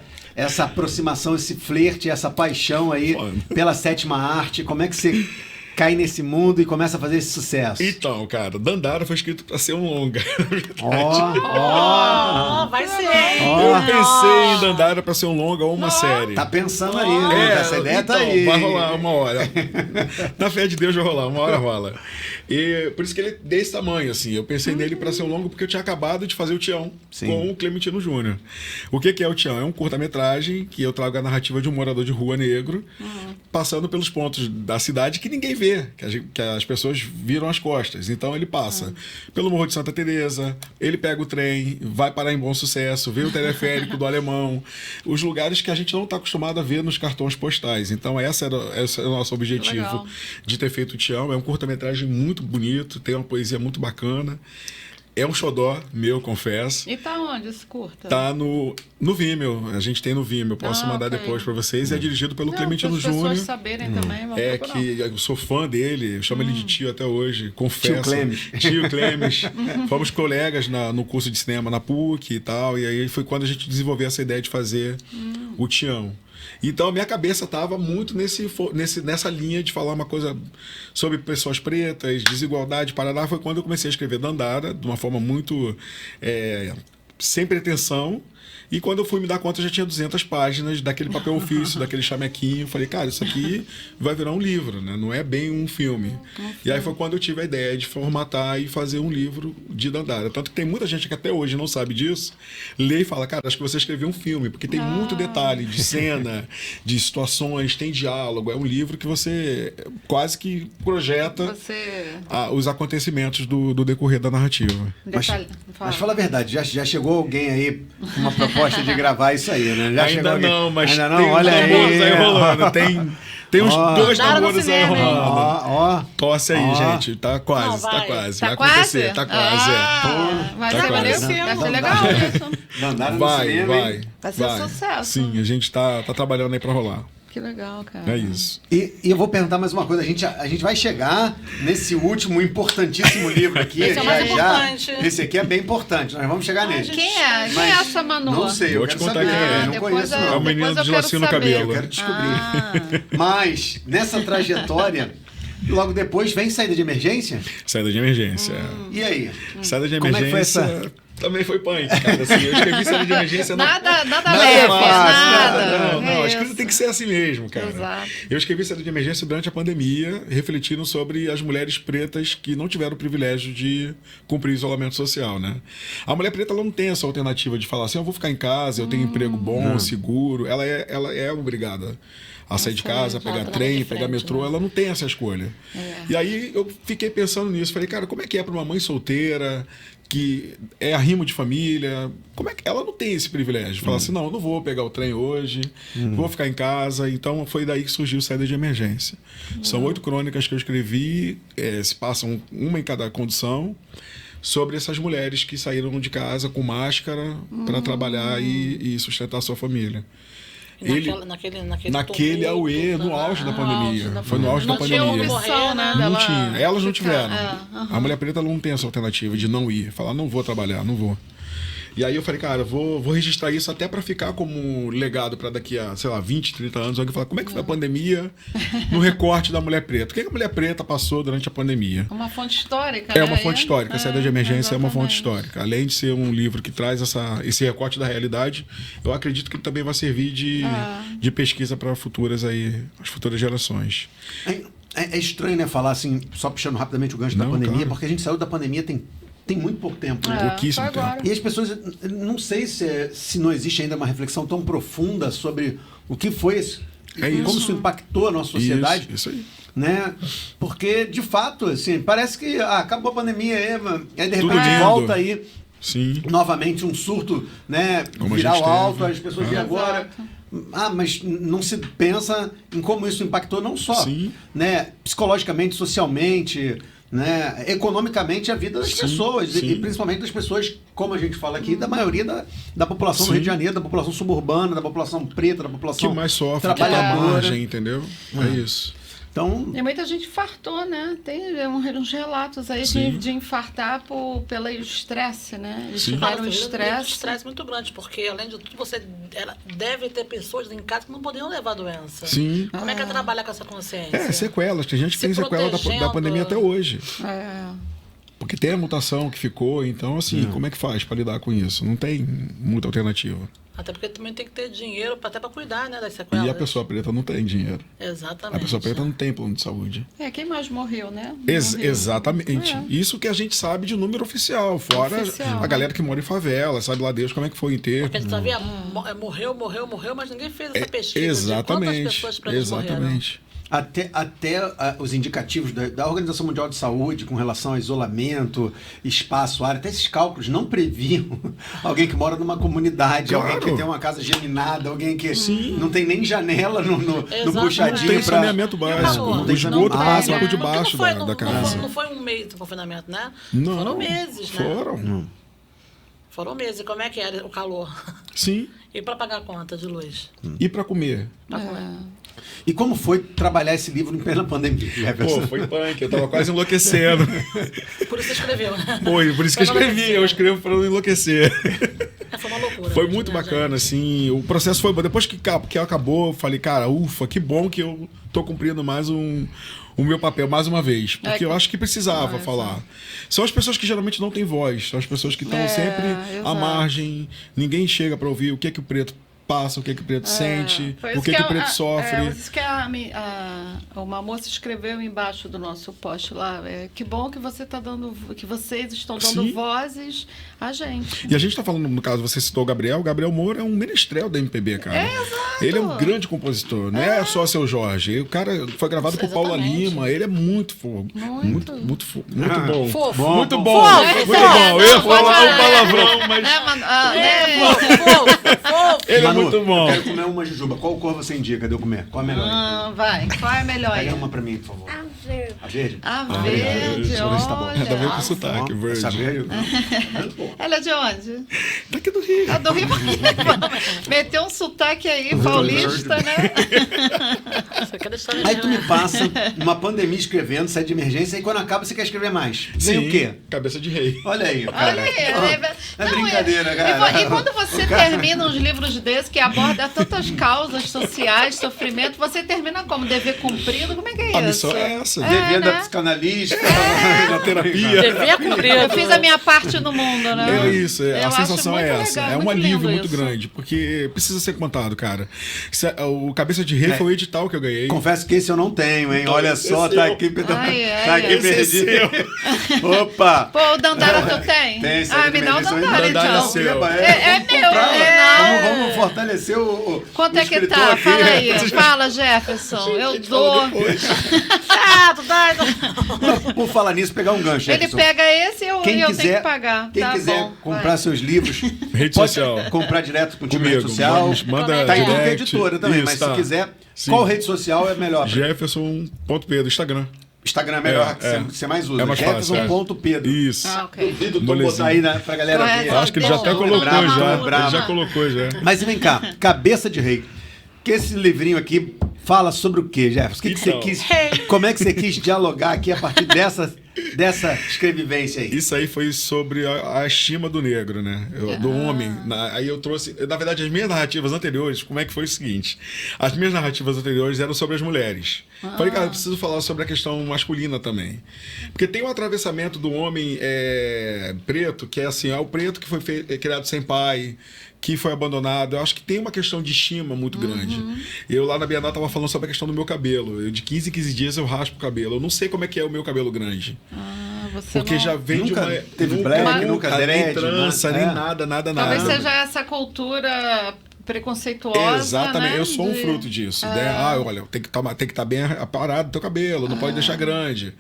Speaker 1: aproximação, esse flerte, essa paixão aí
Speaker 2: Foda.
Speaker 1: pela sétima arte? Como é que você cai nesse mundo e começa a fazer esse sucesso?
Speaker 2: Então, cara, Dandara foi escrito pra ser um longa.
Speaker 3: Ó, vai ser.
Speaker 2: Eu pensei em Dandara pra ser um longa ou uma série.
Speaker 1: Tá pensando aí, né? Essa ideia tá
Speaker 2: então,
Speaker 1: aí.
Speaker 2: vai rolar uma hora. Na fé de Deus vai rolar, uma hora rola. E por isso que ele é desse tamanho, assim. Eu pensei nele pra ser um longo porque eu tinha acabado de fazer o Tião
Speaker 1: Sim.
Speaker 2: com o Clementino Júnior. O que é o Tião? É um curta-metragem que eu trago a narrativa de um morador de rua negro, passando pelos pontos da cidade que ninguém vê vê, que as pessoas viram as costas. Então ele passa pelo Morro de Santa Teresa, ele pega o trem, vai parar em Bom Sucesso, vê o teleférico do Alemão, os lugares que a gente não está acostumado a ver nos cartões postais. Então esse é o nosso objetivo
Speaker 5: Legal.
Speaker 2: de ter feito o Te Amo. É um curta-metragem muito bonito, tem uma poesia muito bacana. É um xodó meu, confesso.
Speaker 5: E tá onde esse curta?
Speaker 2: Tá no Vimeo. A gente tem no Vimeo. Posso mandar
Speaker 5: ok.
Speaker 2: depois para vocês. É dirigido pelo
Speaker 5: Não,
Speaker 2: Clementino
Speaker 5: para as pessoas
Speaker 2: Júnior.
Speaker 5: saberem também, vamos
Speaker 2: É
Speaker 5: procurar.
Speaker 2: que eu sou fã dele, eu chamo ele de tio até hoje, confesso.
Speaker 1: Tio Clemes.
Speaker 2: Tio Clemes. Fomos colegas no curso de cinema na PUC e tal, e aí foi quando a gente desenvolveu essa ideia de fazer o Te Amo. Então a minha cabeça estava muito nessa linha de falar uma coisa sobre pessoas pretas, desigualdade, Paraná. Foi quando eu comecei a escrever Dandara, de uma forma muito sem pretensão. E quando eu fui me dar conta, eu já tinha 200 páginas daquele papel ofício, daquele chamequinho. Eu falei, cara, isso aqui vai virar um livro, né? Não é bem um filme. E aí foi quando eu tive a ideia de formatar e fazer um livro de Dandara. Tanto que tem muita gente que até hoje não sabe disso, lê e fala, cara, acho que você escreveu um filme, porque tem muito detalhe de cena, de situações, tem diálogo. É um livro que você quase que projeta os acontecimentos do decorrer da narrativa.
Speaker 1: Mas fala a verdade, já chegou alguém aí com uma proposta de gravar isso aí, né? Já chegou
Speaker 2: Ainda
Speaker 1: alguém?
Speaker 2: não, mas
Speaker 1: Ainda não?
Speaker 2: tem
Speaker 1: Olha
Speaker 2: uns namores aí rolando. Tem uns dois
Speaker 3: Mandaram no
Speaker 2: namores aí
Speaker 3: cinema, hein?
Speaker 2: rolando.
Speaker 1: Ó,
Speaker 2: Tosse aí,
Speaker 1: Ó.
Speaker 2: gente. Tá quase,
Speaker 3: Não, vai.
Speaker 2: tá quase.
Speaker 5: Tá
Speaker 2: vai
Speaker 5: quase?
Speaker 2: acontecer, tá quase.
Speaker 5: Vai
Speaker 2: Tá
Speaker 5: ser
Speaker 2: quase.
Speaker 5: maneiro, vai ser legal isso.
Speaker 1: Dandara no
Speaker 2: Vai,
Speaker 1: cinema,
Speaker 2: vai.
Speaker 1: hein?
Speaker 5: Vai ser sucesso.
Speaker 2: Sim, a gente tá trabalhando aí pra rolar.
Speaker 5: Que legal, cara.
Speaker 2: É isso.
Speaker 1: E eu vou perguntar mais uma coisa. A gente vai chegar nesse último importantíssimo livro aqui.
Speaker 3: Esse é o mais
Speaker 1: já.
Speaker 3: importante.
Speaker 1: Esse aqui é bem importante. Nós vamos chegar nele.
Speaker 5: Quem é? Quem
Speaker 1: Mas
Speaker 5: é essa Manu?
Speaker 1: Não sei, eu
Speaker 2: Vou
Speaker 1: quero
Speaker 2: te contar
Speaker 1: saber.
Speaker 2: quem é.
Speaker 1: Eu não
Speaker 5: Depois
Speaker 1: conheço,
Speaker 5: eu-
Speaker 1: não.
Speaker 2: É o menino
Speaker 5: depois eu
Speaker 2: de
Speaker 5: quero
Speaker 2: lacinho no
Speaker 5: saber.
Speaker 2: cabelo.
Speaker 1: Eu quero descobrir.
Speaker 5: Ah,
Speaker 1: Mas, nessa trajetória, logo depois vem saída de emergência?
Speaker 2: Saída de emergência.
Speaker 1: E aí?
Speaker 2: Saída de
Speaker 1: Como é que
Speaker 2: emergência.
Speaker 1: foi essa?
Speaker 2: Também foi punk, cara. Assim, eu escrevi saída de emergência.
Speaker 5: nada
Speaker 1: Nada
Speaker 5: leve,
Speaker 1: fácil,
Speaker 5: nada.
Speaker 2: Não,
Speaker 5: É
Speaker 2: as coisas
Speaker 5: isso.
Speaker 2: tem que ser assim mesmo, cara.
Speaker 5: Exato.
Speaker 2: Eu escrevi saída de emergência durante a pandemia, refletindo sobre as mulheres pretas que não tiveram o privilégio de cumprir o isolamento social, né? A mulher preta ela não tem essa alternativa de falar assim, eu vou ficar em casa, eu tenho emprego bom, seguro. Ela é obrigada a sair de casa, pegar
Speaker 3: ela tá
Speaker 2: trem,
Speaker 3: de
Speaker 2: pegar
Speaker 3: frente,
Speaker 2: metrô,
Speaker 3: né?
Speaker 2: ela não tem essa escolha. E aí eu fiquei pensando nisso, falei, cara, como é que é para uma mãe solteira que é arrimo de família, como é que ela não tem esse privilégio de falar assim, não, eu não vou pegar o trem hoje, vou ficar em casa. Então foi daí que surgiu Saída de Emergência. São 8 crônicas que eu escrevi, se passam uma em cada condição, sobre essas mulheres que saíram de casa com máscara para trabalhar e sustentar a sua família. Naquele
Speaker 3: tumulto,
Speaker 2: auê, no auge da pandemia. Foi no auge da
Speaker 5: Não tinha
Speaker 2: pandemia.
Speaker 5: opção, né?
Speaker 2: Não
Speaker 5: dela
Speaker 2: tinha. Elas não
Speaker 5: ficar-
Speaker 2: tiveram.
Speaker 5: aham.
Speaker 2: A mulher preta ela não tem essa alternativa de não ir. Falar, não vou trabalhar, não vou. E aí eu falei, cara, vou registrar isso até para ficar como legado para daqui a, sei lá, 20, 30 anos. Alguém falar, como é que foi a pandemia no recorte da mulher preta? O que a mulher preta passou durante a pandemia?
Speaker 5: Uma fonte histórica,
Speaker 2: É
Speaker 5: né?
Speaker 2: uma fonte histórica. A Saída de Emergência é uma fonte
Speaker 5: exatamente.
Speaker 2: histórica. Além de ser um livro que traz esse recorte da realidade, eu acredito que ele também vai servir de pesquisa para as futuras gerações.
Speaker 1: É estranho, né, falar assim, só puxando rapidamente o gancho da
Speaker 2: Não,
Speaker 1: pandemia,
Speaker 2: claro.
Speaker 1: porque a gente saiu da pandemia tem muito pouco tempo, né?
Speaker 2: Pouquíssimo
Speaker 5: foi agora.
Speaker 2: tempo.
Speaker 1: E as pessoas, não sei se não existe ainda uma reflexão tão profunda sobre o que foi isso,
Speaker 2: É isso.
Speaker 1: como isso impactou a nossa sociedade,
Speaker 2: Isso aí.
Speaker 1: né? Porque, de fato, assim, parece que acabou a pandemia, aí de
Speaker 2: Tudo
Speaker 1: repente
Speaker 2: lindo.
Speaker 1: volta aí
Speaker 2: Sim.
Speaker 1: novamente um surto, né,
Speaker 2: Como a
Speaker 1: viral
Speaker 2: gente teve.
Speaker 1: alto, as pessoas dizem agora... mas não se pensa em como isso impactou não só,
Speaker 2: Sim.
Speaker 1: né, psicologicamente, socialmente, né, economicamente a vida das
Speaker 2: Sim,
Speaker 1: pessoas
Speaker 2: sim.
Speaker 1: e principalmente das pessoas, como a gente fala aqui, da maioria da população do
Speaker 2: Sim.
Speaker 1: Rio de Janeiro, da população suburbana, da população preta, da
Speaker 2: Que
Speaker 1: população
Speaker 2: mais sofre, que tá à
Speaker 1: trabalhadora.
Speaker 2: margem, entendeu? É isso.
Speaker 1: Então,
Speaker 5: E muita gente infartou, né? Tem uns relatos aí
Speaker 2: Sim.
Speaker 5: de infartar pelo estresse, né? Eles
Speaker 2: Sim.
Speaker 5: tiveram
Speaker 3: Um
Speaker 5: estresse.
Speaker 3: estresse muito grande, porque além de tudo, deve ter pessoas em casa que não poderiam levar a doença.
Speaker 2: Sim.
Speaker 3: Como é que é trabalhar com essa consciência?
Speaker 2: Sequelas. Tem gente que
Speaker 3: Se
Speaker 2: tem sequela da
Speaker 3: protegendo.
Speaker 2: pandemia até hoje.
Speaker 5: É.
Speaker 2: Porque tem a mutação que ficou, então assim, como é que faz para lidar com isso? Não tem muita alternativa.
Speaker 3: Até porque também tem que ter dinheiro até para cuidar, né, das sequelas.
Speaker 2: E a pessoa preta não tem dinheiro.
Speaker 3: Exatamente.
Speaker 2: A pessoa preta não tem plano de saúde.
Speaker 5: Quem mais morreu, né?
Speaker 2: Exatamente.
Speaker 5: É.
Speaker 2: Isso que a gente sabe de número oficial. Fora
Speaker 5: Oficial.
Speaker 2: a galera que mora em favela, sabe lá Deus como é que foi o enterro.
Speaker 3: Porque a gente sabia, morreu, mas ninguém fez essa pesquisa de
Speaker 2: Exatamente.
Speaker 3: quantas pessoas pretas morreram.
Speaker 2: Exatamente.
Speaker 1: Os indicativos da Organização Mundial de Saúde com relação a isolamento, espaço, área, até esses cálculos não previam alguém que mora numa comunidade,
Speaker 2: Claro.
Speaker 1: alguém que tem uma casa geminada, alguém que não tem nem janela no
Speaker 3: Exatamente.
Speaker 1: puxadinho.
Speaker 2: Tem
Speaker 1: pra-
Speaker 2: saneamento básico.
Speaker 3: Não,
Speaker 2: O esgoto
Speaker 1: não
Speaker 2: passa
Speaker 1: pega.
Speaker 2: por debaixo
Speaker 3: Porque
Speaker 2: da casa.
Speaker 3: Não foi um mês de confinamento, né?
Speaker 2: Não.
Speaker 3: Foram meses, né?
Speaker 2: Foram.
Speaker 3: Foram meses. E como é que era o calor?
Speaker 2: Sim.
Speaker 3: E para pagar a conta de luz?
Speaker 2: E para comer?
Speaker 3: Pra comer?
Speaker 1: E como foi trabalhar esse livro em plena pandemia? Jefferson?
Speaker 2: Pô, foi punk. Eu tava quase enlouquecendo.
Speaker 3: Por isso você escreveu, né?
Speaker 2: Foi, por isso que eu
Speaker 3: Pra não
Speaker 2: escrevi.
Speaker 3: enlouquecer.
Speaker 2: Eu escrevo para não enlouquecer.
Speaker 3: Foi uma loucura.
Speaker 2: Foi
Speaker 3: mesmo,
Speaker 2: muito
Speaker 3: né,
Speaker 2: bacana,
Speaker 3: gente?
Speaker 2: assim. O processo foi bom. Depois que acabou, eu falei, cara, ufa, que bom que eu tô cumprindo mais o meu papel mais uma vez. Porque eu acho que precisava falar. São as pessoas que geralmente não têm voz. São as pessoas que estão sempre à
Speaker 5: exato.
Speaker 2: margem. Ninguém chega para ouvir o que é que o preto passa, o que é que o preto sente,
Speaker 5: Foi
Speaker 2: o
Speaker 5: isso
Speaker 2: que é que o preto sofre.
Speaker 5: Isso que uma moça escreveu embaixo do nosso post lá. Que bom que você tá dando, que vocês estão dando
Speaker 2: Sim.
Speaker 5: vozes a gente.
Speaker 2: E a gente tá falando, no caso, você citou o Gabriel Moura é um menestrel da MPB, cara.
Speaker 5: Exato.
Speaker 2: Ele é um grande compositor, não é só seu Jorge. O cara foi gravado por Paula
Speaker 3: Exatamente.
Speaker 2: Lima, ele é muito fogo. Muito bom.
Speaker 3: Fofo.
Speaker 2: Muito
Speaker 1: bom,
Speaker 2: bom.
Speaker 3: fofo,
Speaker 2: Muito
Speaker 3: fofo.
Speaker 2: bom. Eu ia
Speaker 5: Pode
Speaker 2: falar um
Speaker 5: falar.
Speaker 2: palavrão, mas
Speaker 3: Fofo.
Speaker 2: ele é
Speaker 1: Manu,
Speaker 2: muito bom.
Speaker 1: Eu quero comer uma jujuba. Qual cor você indica de eu comer? Qual é a melhor?
Speaker 5: Vai, qual é a melhor aí?
Speaker 1: Pega uma pra mim, por favor.
Speaker 6: A verde.
Speaker 1: A verde?
Speaker 5: A
Speaker 1: verde.
Speaker 5: verde,
Speaker 1: Deixa eu ver se tá bom.
Speaker 5: olha.
Speaker 2: Nada a ver com sotaque,
Speaker 1: Bom, essa
Speaker 2: verde.
Speaker 1: verde?
Speaker 5: Ela é de onde?
Speaker 2: Daqui do Rio.
Speaker 5: A do Rio. Meteu um sotaque aí, paulista, né?
Speaker 3: Você quer deixar
Speaker 1: Aí tu me passa uma pandemia escrevendo, sai de emergência, e quando acaba você quer escrever mais. Vem o quê?
Speaker 2: Cabeça de rei.
Speaker 1: Olha aí, cara.
Speaker 5: Olha aí,
Speaker 1: É brincadeira, cara.
Speaker 5: E quando você termina uns livros desses que aborda tantas causas sociais, sofrimento, você termina como? Dever cumprido? Como é que é isso?
Speaker 2: A missão é essa.
Speaker 1: Devia da
Speaker 5: né?
Speaker 1: psicanalista.
Speaker 2: Na terapia.
Speaker 3: Dever cumprido.
Speaker 5: Eu fiz a minha parte no mundo, né?
Speaker 2: É isso,
Speaker 5: Eu
Speaker 2: a
Speaker 5: acho
Speaker 2: sensação
Speaker 5: muito
Speaker 2: é essa.
Speaker 5: legal,
Speaker 2: É um
Speaker 5: muito
Speaker 2: alívio
Speaker 5: lindo
Speaker 2: muito
Speaker 5: isso.
Speaker 2: grande, porque precisa ser contado, cara. O Cabeça de Rei foi o edital que eu ganhei.
Speaker 1: Confesso que esse eu não tenho, hein? Olha
Speaker 2: esse
Speaker 1: só,
Speaker 2: é
Speaker 1: tá
Speaker 2: seu.
Speaker 1: aqui,
Speaker 5: Ai,
Speaker 1: tá aqui
Speaker 2: esse é
Speaker 1: perdido. Opa!
Speaker 5: Pô, o Dandara tu tem?
Speaker 1: Tem,
Speaker 5: Ah, me dá o Dandara,
Speaker 2: Dandara
Speaker 5: então.
Speaker 2: é seu.
Speaker 5: É meu,
Speaker 1: Vamos fortalecer o
Speaker 5: Quanto
Speaker 1: o
Speaker 5: é que
Speaker 1: escritor
Speaker 5: tá?
Speaker 1: aqui.
Speaker 5: Fala aí. Fala, Jefferson. Eu dou.
Speaker 3: Ah, tu dá.
Speaker 1: Por falar nisso, pegar um gancho,
Speaker 5: Ele
Speaker 1: Jefferson.
Speaker 5: pega esse e eu tenho que pagar.
Speaker 1: Quem
Speaker 5: Tá
Speaker 1: quiser
Speaker 5: bom,
Speaker 1: comprar
Speaker 5: vai.
Speaker 1: seus livros,
Speaker 2: Rede
Speaker 1: pode
Speaker 2: social.
Speaker 1: comprar direto contigo na
Speaker 2: Comigo.
Speaker 1: rede social.
Speaker 2: Manda
Speaker 1: Tá em tudo que é
Speaker 2: direct.
Speaker 1: editora também, mas
Speaker 2: Isso,
Speaker 1: se
Speaker 2: tá.
Speaker 1: quiser,
Speaker 2: Sim.
Speaker 1: qual rede social é melhor?
Speaker 2: Jefferson.pedro, Instagram.
Speaker 1: Instagram é melhor,
Speaker 2: É,
Speaker 1: que você mais usa.
Speaker 2: é mais fácil,
Speaker 1: Jefferson.pedro.
Speaker 2: Isso.
Speaker 5: Ah, ok.
Speaker 1: Duvido tu
Speaker 2: Molezinho.
Speaker 1: botar aí pra galera ver.
Speaker 5: Correto.
Speaker 2: Acho que ele já até
Speaker 3: Bom,
Speaker 2: colocou
Speaker 1: bravo,
Speaker 2: já.
Speaker 1: bravo.
Speaker 2: Ele já colocou já.
Speaker 1: Mas vem cá, Cabeça de Rei. Que esse livrinho aqui fala sobre o quê, Jefferson? O que
Speaker 2: Então.
Speaker 1: você quis, como é que você quis dialogar aqui a partir dessa escrevivência aí?
Speaker 2: Isso aí foi sobre a estima do negro, né? Do homem. Aí eu trouxe... Na verdade, as minhas narrativas anteriores, como é que foi o seguinte? As minhas narrativas anteriores eram sobre as mulheres. Falei, cara, eu preciso falar sobre a questão masculina também. Porque tem um atravessamento do homem preto, que é assim, é o preto que foi criado sem pai, que foi abandonado. Eu acho que tem uma questão de estima muito grande. Eu lá na Bienal estava falando sobre a questão do meu cabelo. De 15 em 15 dias eu raspo o cabelo. Eu não sei como é que é o meu cabelo grande.
Speaker 5: Você
Speaker 2: Porque
Speaker 5: não...
Speaker 2: já vem
Speaker 1: Nunca
Speaker 2: de uma...
Speaker 1: teve black, nunca
Speaker 2: nem
Speaker 1: dread,
Speaker 2: trança,
Speaker 1: né?
Speaker 2: nem
Speaker 1: É.
Speaker 2: nada.
Speaker 5: Talvez seja essa cultura preconceituosa,
Speaker 2: Exatamente,
Speaker 5: né?
Speaker 2: eu sou um fruto disso. Né? Olha, tem que estar bem aparado o teu cabelo, não pode deixar grande.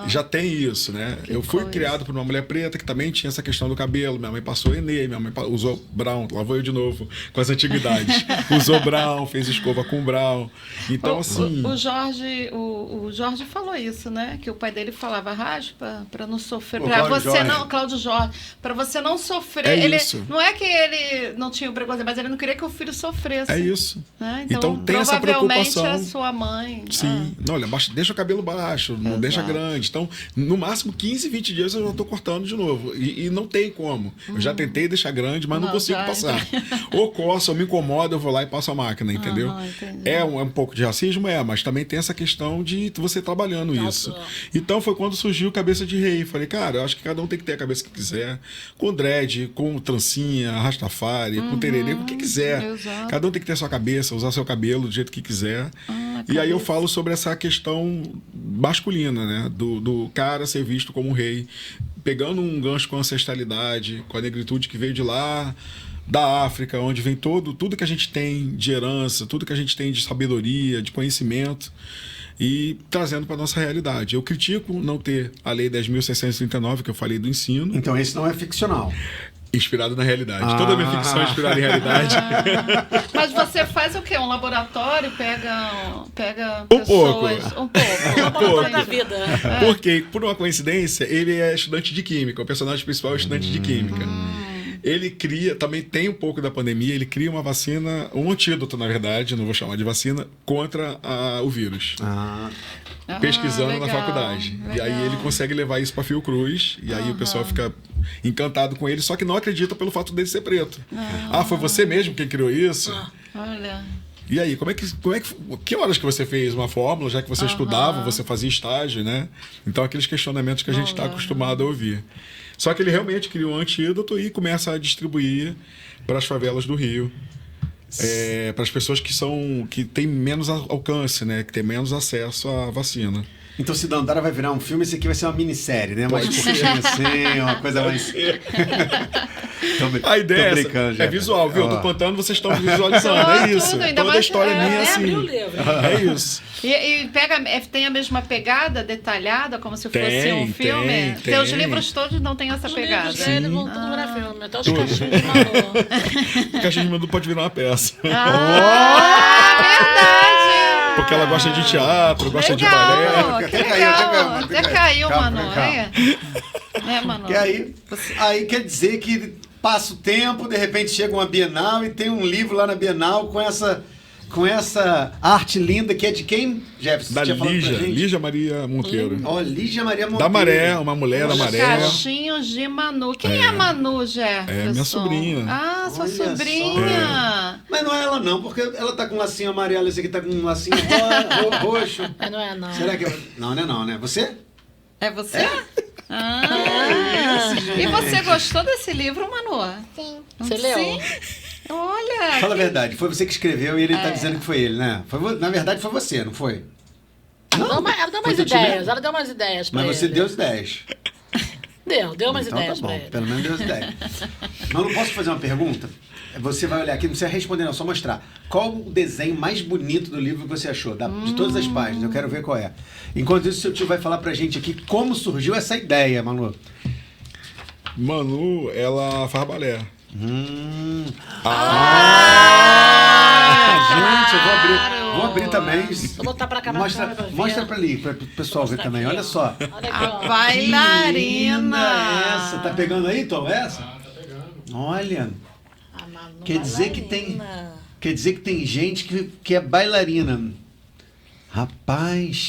Speaker 2: Já tem isso, né? Eu fui
Speaker 5: coisa.
Speaker 2: criado por uma mulher preta que também tinha essa questão do cabelo. Minha mãe passou Enê, minha mãe usou Brown, lá vou eu de novo, com as antiguidades. Usou Brown, fez escova com Brown. Então, assim...
Speaker 5: O Jorge falou isso, né? Que o pai dele falava, raspa para não sofrer.
Speaker 1: O
Speaker 5: Para
Speaker 1: Cláudio
Speaker 5: você
Speaker 1: Jorge.
Speaker 5: não, Cláudio Jorge, para você não sofrer.
Speaker 2: É
Speaker 5: Ele,
Speaker 2: isso.
Speaker 5: não é que ele não tinha o preconceito, mas ele não queria que o filho sofresse.
Speaker 2: É isso.
Speaker 5: Né?
Speaker 2: Então tem essa
Speaker 5: provavelmente
Speaker 2: preocupação.
Speaker 5: a sua mãe.
Speaker 2: Sim. Não, olha, deixa o cabelo baixo, não deixa grande. Então, no máximo 15, 20 dias eu já estou cortando de novo. E não tem como. Eu já tentei deixar grande, mas não consigo
Speaker 5: já,
Speaker 2: passar. Ou coço, ou me incomoda, eu vou lá e passo a máquina, entendeu?
Speaker 5: Entendi.
Speaker 2: É um pouco de racismo, mas também tem essa questão de você trabalhando isso. Então foi quando surgiu o Cabeça de Rei. Falei, cara, eu acho que cada um tem que ter a cabeça que quiser. Com dread, com trancinha, rastafari, com tererê, com o que quiser.
Speaker 5: Exato.
Speaker 2: Cada um tem que ter sua cabeça, usar seu cabelo do jeito que quiser. E aí eu falo sobre essa questão masculina, né? Do cara ser visto como rei, pegando um gancho com a ancestralidade, com a negritude que veio de lá, da África, onde vem tudo que a gente tem de herança, tudo que a gente tem de sabedoria, de conhecimento. e trazendo para nossa realidade. Eu critico não ter a Lei 10.639, que eu falei do ensino,
Speaker 1: Então esse não é ficcional.
Speaker 2: inspirado na realidade. Toda a minha ficção é inspirada em realidade.
Speaker 5: Mas você faz o quê? Um laboratório? Pega
Speaker 2: Um pouco.
Speaker 5: pessoas... Um
Speaker 3: Um
Speaker 5: pouco.
Speaker 3: pouco da vida.
Speaker 2: Porque, por uma coincidência, ele é estudante de química. O personagem principal é estudante de química. Ele cria, também tem um pouco da pandemia, ele cria uma vacina, um antídoto, na verdade, não vou chamar de vacina, contra o vírus. Pesquisando na
Speaker 5: legal,
Speaker 2: faculdade. E
Speaker 5: legal.
Speaker 2: aí ele consegue levar isso para Fiocruz, e aí o pessoal fica encantado com ele, só que não acredita pelo fato dele ser preto. Foi você mesmo quem criou isso?
Speaker 5: Olha...
Speaker 2: E aí, que horas que você fez uma fórmula, já que você estudava, você fazia estágio, né? Então, aqueles questionamentos que a gente está acostumado a ouvir. Só que ele realmente criou um antídoto e começa a distribuir para as favelas do Rio. Para as pessoas que têm menos alcance, né? Que têm menos acesso à vacina.
Speaker 1: Então, se Dandara vai virar um filme, esse aqui vai ser uma minissérie, né? Mais curtinha assim, uma coisa mais...
Speaker 2: A ideia
Speaker 1: brincando,
Speaker 2: é visual, viu? Eu tô contando, vocês estão visualizando. É isso.
Speaker 5: Tudo, ainda
Speaker 2: Toda a
Speaker 5: mais-
Speaker 2: história minha é
Speaker 3: Abrir o
Speaker 2: assim.
Speaker 3: livro.
Speaker 2: É isso.
Speaker 5: E tem a mesma pegada detalhada, como se fosse um filme?
Speaker 2: tem.
Speaker 5: Teus livros todos não têm essa
Speaker 3: Os
Speaker 5: pegada.
Speaker 3: livros dele vão tudo virar filme. Até os cachorros de Manu.
Speaker 2: O Caixinha de Manu pode virar uma peça.
Speaker 5: Verdade!
Speaker 2: Porque ela gosta de teatro, gosta de balé.
Speaker 5: Legal, que
Speaker 1: Até
Speaker 5: legal.
Speaker 1: caiu,
Speaker 5: Até caiu,
Speaker 1: calma,
Speaker 5: Manu.
Speaker 1: calma.
Speaker 5: Manu?
Speaker 1: Que aí quer dizer que passa o tempo, de repente chega uma Bienal e tem um livro lá na Bienal com essa arte linda que é de quem, Jefferson?
Speaker 2: Da
Speaker 1: Tinha falado pra gente?
Speaker 2: Lígia Maria Monteiro.
Speaker 1: Ó, Lígia Maria Monteiro.
Speaker 2: Da Maré, uma mulher da
Speaker 5: Os
Speaker 2: Maré.
Speaker 5: Cachinhos de Manu. Quem é a Manu, Jefferson?
Speaker 2: É minha sobrinha.
Speaker 5: Ah, sua
Speaker 1: Olha só.
Speaker 5: sobrinha.
Speaker 1: Mas não é ela não, porque ela tá com um lacinho amarelo, esse aqui tá com um lacinho roxo.
Speaker 3: Mas não é, não.
Speaker 1: Será que Não, não é não, né? Você?
Speaker 5: É você? Ah, e você gostou desse livro, Manu?
Speaker 6: Sim.
Speaker 3: Você leu?
Speaker 5: Sim. Olha.
Speaker 1: Fala a verdade, foi você que escreveu e ele tá dizendo que foi ele, né? Na verdade foi você, não foi?
Speaker 3: Ela deu
Speaker 1: Foi
Speaker 3: umas
Speaker 1: teu time?
Speaker 3: ideias. Ela deu umas ideias pra
Speaker 1: Mas você
Speaker 3: ele.
Speaker 1: deu as 10.
Speaker 3: Deu umas
Speaker 1: Então
Speaker 3: ideias
Speaker 1: tá
Speaker 3: pra
Speaker 1: bom,
Speaker 3: ele.
Speaker 1: pelo menos deu as 10. Mas não posso fazer uma pergunta? Você vai olhar aqui, não precisa responder não, só mostrar. Qual o desenho mais bonito do livro que você achou? De todas as páginas, eu quero ver qual é. Enquanto isso, o seu tio vai falar pra gente aqui como surgiu essa ideia, Manu.
Speaker 2: Manu, ela faz balé.
Speaker 1: Gente, eu vou abrir também.
Speaker 3: Vou botar pra cá,
Speaker 1: Mostra pra ali, para o pessoal ver também. Olha só.
Speaker 3: Olha aqui,
Speaker 5: A
Speaker 3: ó.
Speaker 5: bailarina.
Speaker 1: Essa. Tá pegando aí, Tom? Essa? Olha.
Speaker 3: A Manu
Speaker 1: Quer dizer que
Speaker 3: bailarina.
Speaker 1: Quer dizer que tem gente que é bailarina. Rapaz.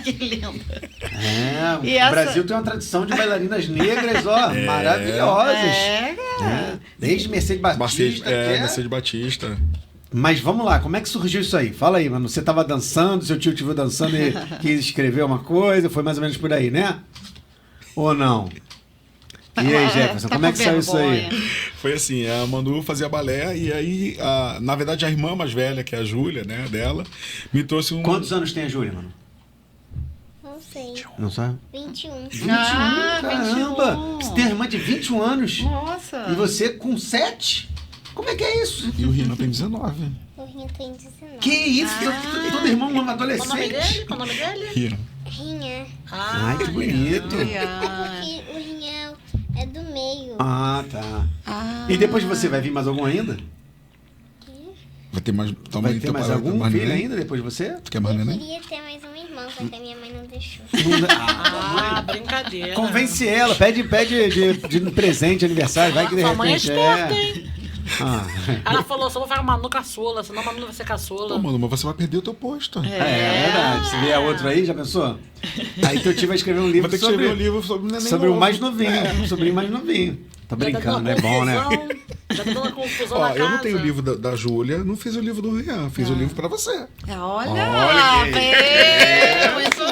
Speaker 5: Que lindo. E
Speaker 1: O
Speaker 5: essa-
Speaker 1: Brasil tem uma tradição de bailarinas negras, ó, maravilhosas.
Speaker 5: É.
Speaker 1: Desde Mercedes Batista.
Speaker 2: Mercedes Batista.
Speaker 1: Mas vamos lá, como é que surgiu isso aí? Fala aí, mano. Você tava dançando, seu tio te viu dançando e quis escrever uma coisa, foi mais ou menos por aí, né? Ou não? E aí, Jefferson,
Speaker 5: Tá
Speaker 1: como é
Speaker 5: com
Speaker 1: que saiu isso aí?
Speaker 5: vergonha.
Speaker 2: Foi assim, a Manu fazia balé e aí, na verdade, a irmã mais velha, que é a Júlia, né, dela, me trouxe um...
Speaker 1: Quantos anos tem a Júlia, mano?
Speaker 6: Não sei.
Speaker 1: Não sabe?
Speaker 6: 21.
Speaker 1: 21,
Speaker 5: Ah,
Speaker 1: caramba!
Speaker 5: 21.
Speaker 1: Você tem uma irmã de 21 anos?
Speaker 5: Nossa.
Speaker 1: E você com 7? Como é que é isso?
Speaker 2: E o Rino tem 19.
Speaker 6: O Rinha tem 19.
Speaker 1: Que isso? Todo irmão
Speaker 3: Qual o nome
Speaker 1: adolescente.
Speaker 3: dele? Qual o nome dele?
Speaker 2: Rino.
Speaker 6: Rinha.
Speaker 1: Ai, que bonito.
Speaker 6: É porque o Rinha é do meio.
Speaker 1: Ah, tá.
Speaker 5: Ah.
Speaker 1: E depois de você, vai vir mais algum ainda?
Speaker 2: Vai ter mais...
Speaker 1: Vai ter mais algum filho ainda depois de você?
Speaker 2: Tu quer mais
Speaker 6: Eu
Speaker 2: neném?
Speaker 6: queria ter mais um irmão, só que a minha mãe não deixou.
Speaker 1: Não dá-
Speaker 3: Ah, brincadeira.
Speaker 1: Convence ela, pede de presente, aniversário, vai que de
Speaker 3: Sua mãe é
Speaker 1: repente
Speaker 3: esperta, hein?
Speaker 1: Ah,
Speaker 3: Ela falou, só vou fazer uma Manu caçula, senão a Manu vai ser caçula.
Speaker 2: Pô, mano, mas você vai perder o teu posto.
Speaker 1: é verdade. Se vier outro aí, já pensou? Aí teu tio vai escrever um livro
Speaker 2: Vai ter que
Speaker 1: sobre,
Speaker 2: escrever um livro sobre o neném
Speaker 1: sobre o
Speaker 2: novo.
Speaker 1: mais novinho. Sobrinho mais novinho. Tô brincando, é bom, né?
Speaker 3: Já tá dando uma confusão
Speaker 2: Ó,
Speaker 3: na casa.
Speaker 2: eu não tenho o livro da Júlia, não fiz o livro do Rian, fiz o livro pra você.
Speaker 5: Olha,
Speaker 1: Olha que-
Speaker 5: muito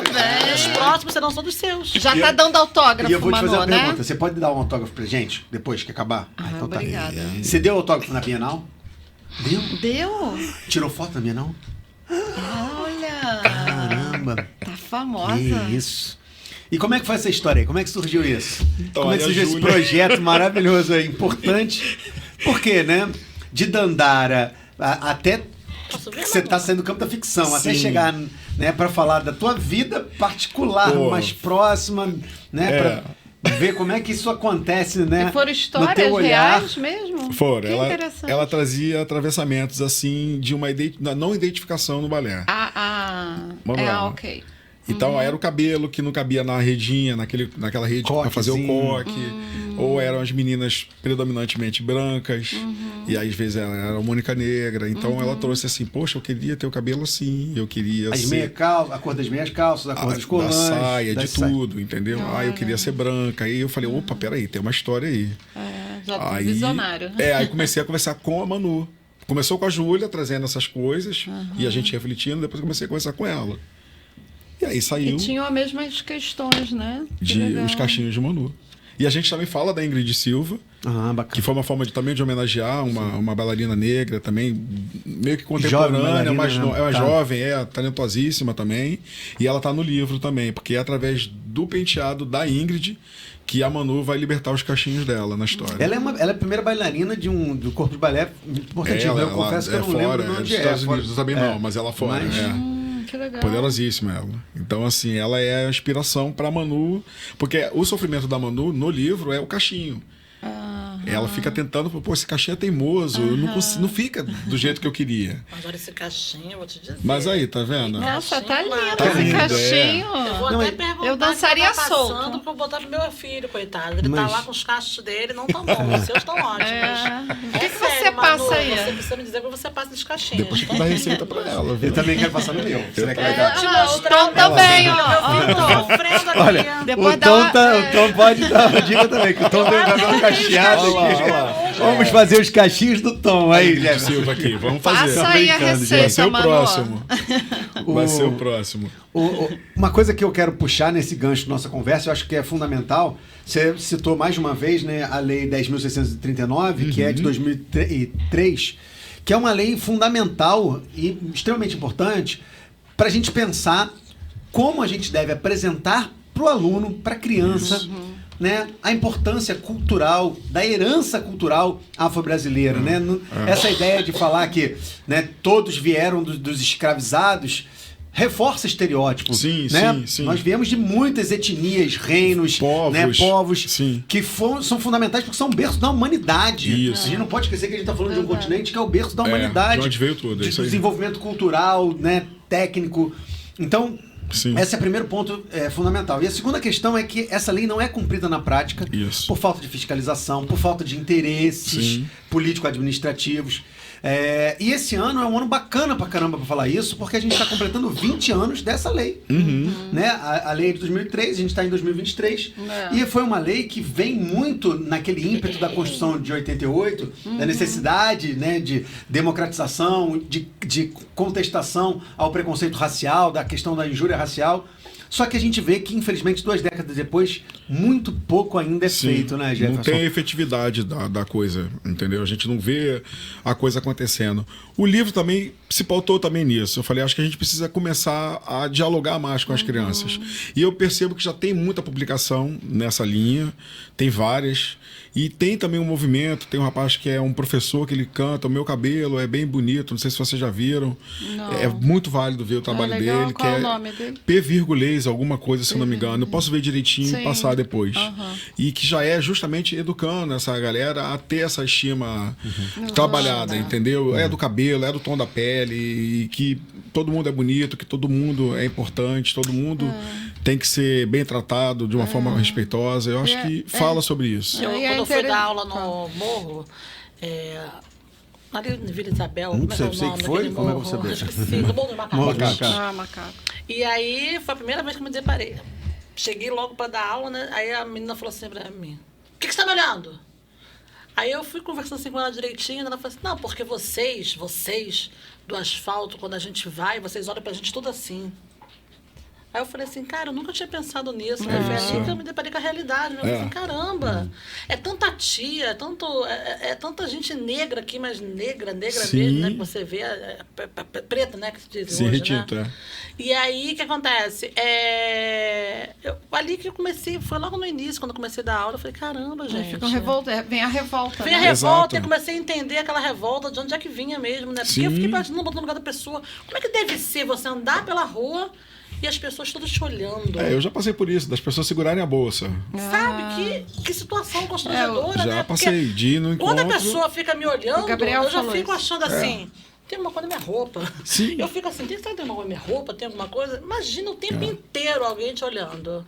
Speaker 3: Os
Speaker 5: bem.
Speaker 3: próximos serão todos seus.
Speaker 5: Já tá dando autógrafo,
Speaker 1: E eu vou te fazer
Speaker 5: Manu,
Speaker 1: uma
Speaker 5: né?
Speaker 1: pergunta. Você pode dar um autógrafo pra gente, depois que acabar? Então tá.
Speaker 5: Obrigada.
Speaker 1: Você deu autógrafo na Bienal? Deu?
Speaker 5: Deu?
Speaker 1: Tirou foto na Bienal?
Speaker 5: Olha.
Speaker 1: Caramba.
Speaker 5: Tá famosa.
Speaker 1: Que isso. E como é que foi essa história aí? Como é que surgiu isso?
Speaker 2: Então,
Speaker 1: Como é que
Speaker 2: aí a
Speaker 1: surgiu esse
Speaker 2: Júlia-
Speaker 1: projeto maravilhoso aí, importante? Por quê, né? De Dandara até
Speaker 3: Posso ver,
Speaker 1: você
Speaker 3: Manu?
Speaker 1: tá saindo do campo da ficção, até
Speaker 2: Sim.
Speaker 1: chegar né, para falar da tua vida particular,
Speaker 2: Pô.
Speaker 1: mais próxima, né, para ver como é que isso acontece, né?
Speaker 5: E foram
Speaker 1: no
Speaker 5: histórias
Speaker 1: teu olhar.
Speaker 5: reais mesmo?
Speaker 2: Fora,
Speaker 5: Que
Speaker 2: ela,
Speaker 5: interessante.
Speaker 2: ela trazia atravessamentos assim de uma não identificação no balé. Vamos lá.
Speaker 5: Ok.
Speaker 2: Então era o cabelo que não cabia na redinha, naquela rede para fazer o
Speaker 1: Coquezinho.
Speaker 2: coque. Ou eram as meninas predominantemente brancas. E aí, às vezes ela era a Mônica Negra. Então ela trouxe assim, poxa, eu queria ter o cabelo assim, eu queria
Speaker 1: As
Speaker 2: ser...
Speaker 1: meia calça, a cor das meias calças, a cor dos
Speaker 2: da
Speaker 1: colãs.
Speaker 2: saia, de
Speaker 1: das sa-
Speaker 2: tudo, entendeu? Eu queria ser branca. Aí eu falei, opa, peraí, tem uma história aí.
Speaker 5: Já
Speaker 2: Aí,
Speaker 5: visionário.
Speaker 2: aí comecei a conversar com a Manu. Começou com a Júlia, trazendo essas coisas, e a gente refletindo, depois comecei a conversar com ela. E aí saiu
Speaker 5: E tinham as mesmas questões, né? Que
Speaker 2: de
Speaker 5: legal.
Speaker 2: os cachinhos de Manu. E a gente também fala da Ingrid Silva,
Speaker 1: Ah, bacana.
Speaker 2: que foi uma forma também de homenagear uma bailarina negra também, meio que
Speaker 1: Jovem
Speaker 2: contemporânea,
Speaker 1: bailarina,
Speaker 2: mas
Speaker 1: né?
Speaker 2: é uma
Speaker 1: Tá.
Speaker 2: jovem, talentosíssima também. E ela tá no livro também, porque é através do penteado da Ingrid que a Manu vai libertar os cachinhos dela na história.
Speaker 1: Ela é a primeira bailarina do corpo de balé importantíssimo. Eu confesso que eu não lembro de
Speaker 2: dos
Speaker 1: onde
Speaker 2: Estados
Speaker 1: fora.
Speaker 2: Unidos também não, mas ela fora.
Speaker 1: Mas-
Speaker 5: Que legal.
Speaker 2: Poderosíssima ela. Então, assim, ela é a inspiração para Manu, porque o sofrimento da Manu no livro é o cachinho. Ela fica tentando, pô, esse cachinho é teimoso, eu não fica do jeito que eu queria.
Speaker 3: Mas olha esse cachinho, eu vou te dizer.
Speaker 2: Mas aí, tá vendo?
Speaker 5: Nossa, tá lindo
Speaker 3: Tá
Speaker 5: esse
Speaker 2: lindo,
Speaker 5: cachinho.
Speaker 3: Eu vou
Speaker 1: Não,
Speaker 3: até
Speaker 1: mas
Speaker 3: perguntar
Speaker 5: eu dançaria
Speaker 3: se tá passando
Speaker 5: solto.
Speaker 3: pra eu botar pro meu filho, coitado. Ele
Speaker 1: Mas-
Speaker 3: tá lá com os cachos dele, não tão bons. Os seus estão ótimos.
Speaker 5: O que você
Speaker 3: sério, Manu,
Speaker 5: passa aí?
Speaker 3: Você precisa me dizer como você passa nos cachinhos.
Speaker 2: Depois tu dá receita pra ela, viu?
Speaker 1: Eu também quero passar no meu. Será que vai
Speaker 3: Eu
Speaker 1: dar?
Speaker 3: vou te
Speaker 5: Ah,
Speaker 3: mostrar
Speaker 5: o Tom também,
Speaker 3: meu filho tá sofrendo aqui.
Speaker 1: Olha,
Speaker 5: Depois
Speaker 1: o
Speaker 5: dá
Speaker 1: Tom,
Speaker 5: uma-
Speaker 1: o Tom pode dar uma dica também, que o Tom veio dar uma cacheada aqui. Vamos fazer os cachinhos do Tom aí,
Speaker 2: Ingrid
Speaker 1: Jefferson.
Speaker 2: Silva aqui, vamos fazer.
Speaker 5: Passa aí a
Speaker 1: brincando, gente.
Speaker 2: Vai ser
Speaker 5: receita,
Speaker 2: o
Speaker 5: Manu.
Speaker 2: próximo. Vai
Speaker 1: O-
Speaker 2: ser o próximo.
Speaker 1: Uma coisa que eu quero puxar nesse gancho da nossa conversa, eu acho que é fundamental, você citou mais de uma vez, né, a Lei 10.639, que é de 2003, que é uma lei fundamental e extremamente importante para a gente pensar como a gente deve apresentar para o aluno, para a criança, né, a importância cultural, da herança cultural afro-brasileira. Né? Essa ideia de falar que, né, todos vieram dos escravizados reforça estereótipo.
Speaker 2: Sim,
Speaker 1: né?
Speaker 2: sim, sim.
Speaker 1: Nós viemos de muitas etnias, reinos,
Speaker 2: Povos,
Speaker 1: né, povos
Speaker 2: sim.
Speaker 1: que são fundamentais porque são berço da humanidade.
Speaker 2: Isso.
Speaker 1: A gente não pode esquecer que a gente está falando de um continente que é o berço da humanidade.
Speaker 2: de onde veio tudo, é
Speaker 1: De
Speaker 2: isso aí.
Speaker 1: desenvolvimento cultural, né, técnico. Então,
Speaker 2: Sim.
Speaker 1: esse é o primeiro ponto fundamental. E a segunda questão é que essa lei não é cumprida na prática
Speaker 2: Isso.
Speaker 1: por falta de fiscalização, por falta de interesses
Speaker 2: Sim.
Speaker 1: político-administrativos. E esse ano é um ano bacana pra caramba pra falar isso, porque a gente está completando 20 anos dessa lei. Né? A lei é de 2003, a gente está em 2023. E foi uma lei que vem muito naquele ímpeto da Constituição de 88, da necessidade, né, de democratização, de contestação ao preconceito racial, da questão da injúria racial. Só que a gente vê que, infelizmente, 2 décadas depois, muito pouco ainda é
Speaker 2: Sim,
Speaker 1: feito, né, Jefferson?
Speaker 2: não tem a efetividade da coisa, entendeu? A gente não vê a coisa acontecendo. O livro também se pautou também nisso. Eu falei, acho que a gente precisa começar a dialogar mais com as crianças. E eu percebo que já tem muita publicação nessa linha, tem várias. E tem também um movimento, tem um rapaz que é um professor que ele canta, O Meu Cabelo é bem bonito, não sei se vocês já viram.
Speaker 5: Não.
Speaker 2: É muito válido ver o trabalho
Speaker 5: legal.
Speaker 2: dele.
Speaker 5: Qual
Speaker 2: que
Speaker 5: é o nome dele?
Speaker 2: P. Leis, alguma coisa, se não me engano. Eu posso ver direitinho
Speaker 5: Sim.
Speaker 2: e passar depois.
Speaker 5: Aham.
Speaker 2: E que já é justamente educando essa galera a ter essa estima trabalhada, entendeu? É do cabelo, é do tom da pele, e que todo mundo é bonito, que todo mundo é importante, todo mundo tem que ser bem tratado de uma forma respeitosa. Eu acho que fala sobre isso.
Speaker 3: Quando
Speaker 5: E é
Speaker 3: eu fui dar aula
Speaker 5: interessante.
Speaker 3: no morro, ali na Vila Isabel,
Speaker 1: Não
Speaker 3: como é que é o
Speaker 1: sei
Speaker 3: nome
Speaker 1: que foi?
Speaker 3: daquele
Speaker 1: Como é que
Speaker 3: morro?
Speaker 1: você saber?
Speaker 3: Esqueci, no Morro do Macaco.
Speaker 1: Morro do Macaco.
Speaker 5: Ah, macaco.
Speaker 3: E aí foi a primeira vez que eu me deparei. Cheguei logo para dar aula, né? Aí a menina falou assim pra mim: "O que você tá me olhando?" Aí eu fui conversando assim com ela direitinho, e ela falou assim: "Não, porque vocês do asfalto, quando a gente vai, vocês olham pra gente tudo assim." Aí eu falei assim, cara, eu nunca tinha pensado nisso, né? Foi ali que eu me deparei com a realidade, né? Eu falei assim, caramba, é tanta tia, é tanta gente negra aqui, mas negra mesmo, né? Que você vê, preta, né? Que se diz
Speaker 2: Sim,
Speaker 3: hoje,
Speaker 2: retinto,
Speaker 3: né? E aí, o que acontece? Ali que eu comecei, foi logo no início, quando eu comecei a dar aula, eu falei, caramba, gente.
Speaker 5: Ficam revolta, vem a revolta.
Speaker 3: Vem a
Speaker 5: né?
Speaker 3: revolta
Speaker 2: Exato.
Speaker 3: e comecei a entender aquela revolta, de onde é que vinha mesmo, né? Porque eu fiquei botando no lugar da pessoa. Como é que deve ser você andar pela rua e as pessoas todas te olhando?
Speaker 2: Eu já passei por isso, das pessoas segurarem a bolsa.
Speaker 3: Sabe? Que situação constrangedora,
Speaker 2: Já
Speaker 3: né?
Speaker 2: passei, de ir no encontro.
Speaker 3: Quando a pessoa fica me olhando,
Speaker 5: O Gabriel
Speaker 3: eu já
Speaker 5: falou
Speaker 3: fico
Speaker 5: isso.
Speaker 3: achando assim... Tem uma coisa na minha roupa.
Speaker 2: Sim.
Speaker 3: Eu fico assim, tem alguma coisa na minha roupa? Tem alguma coisa? Imagina o tempo inteiro alguém te olhando.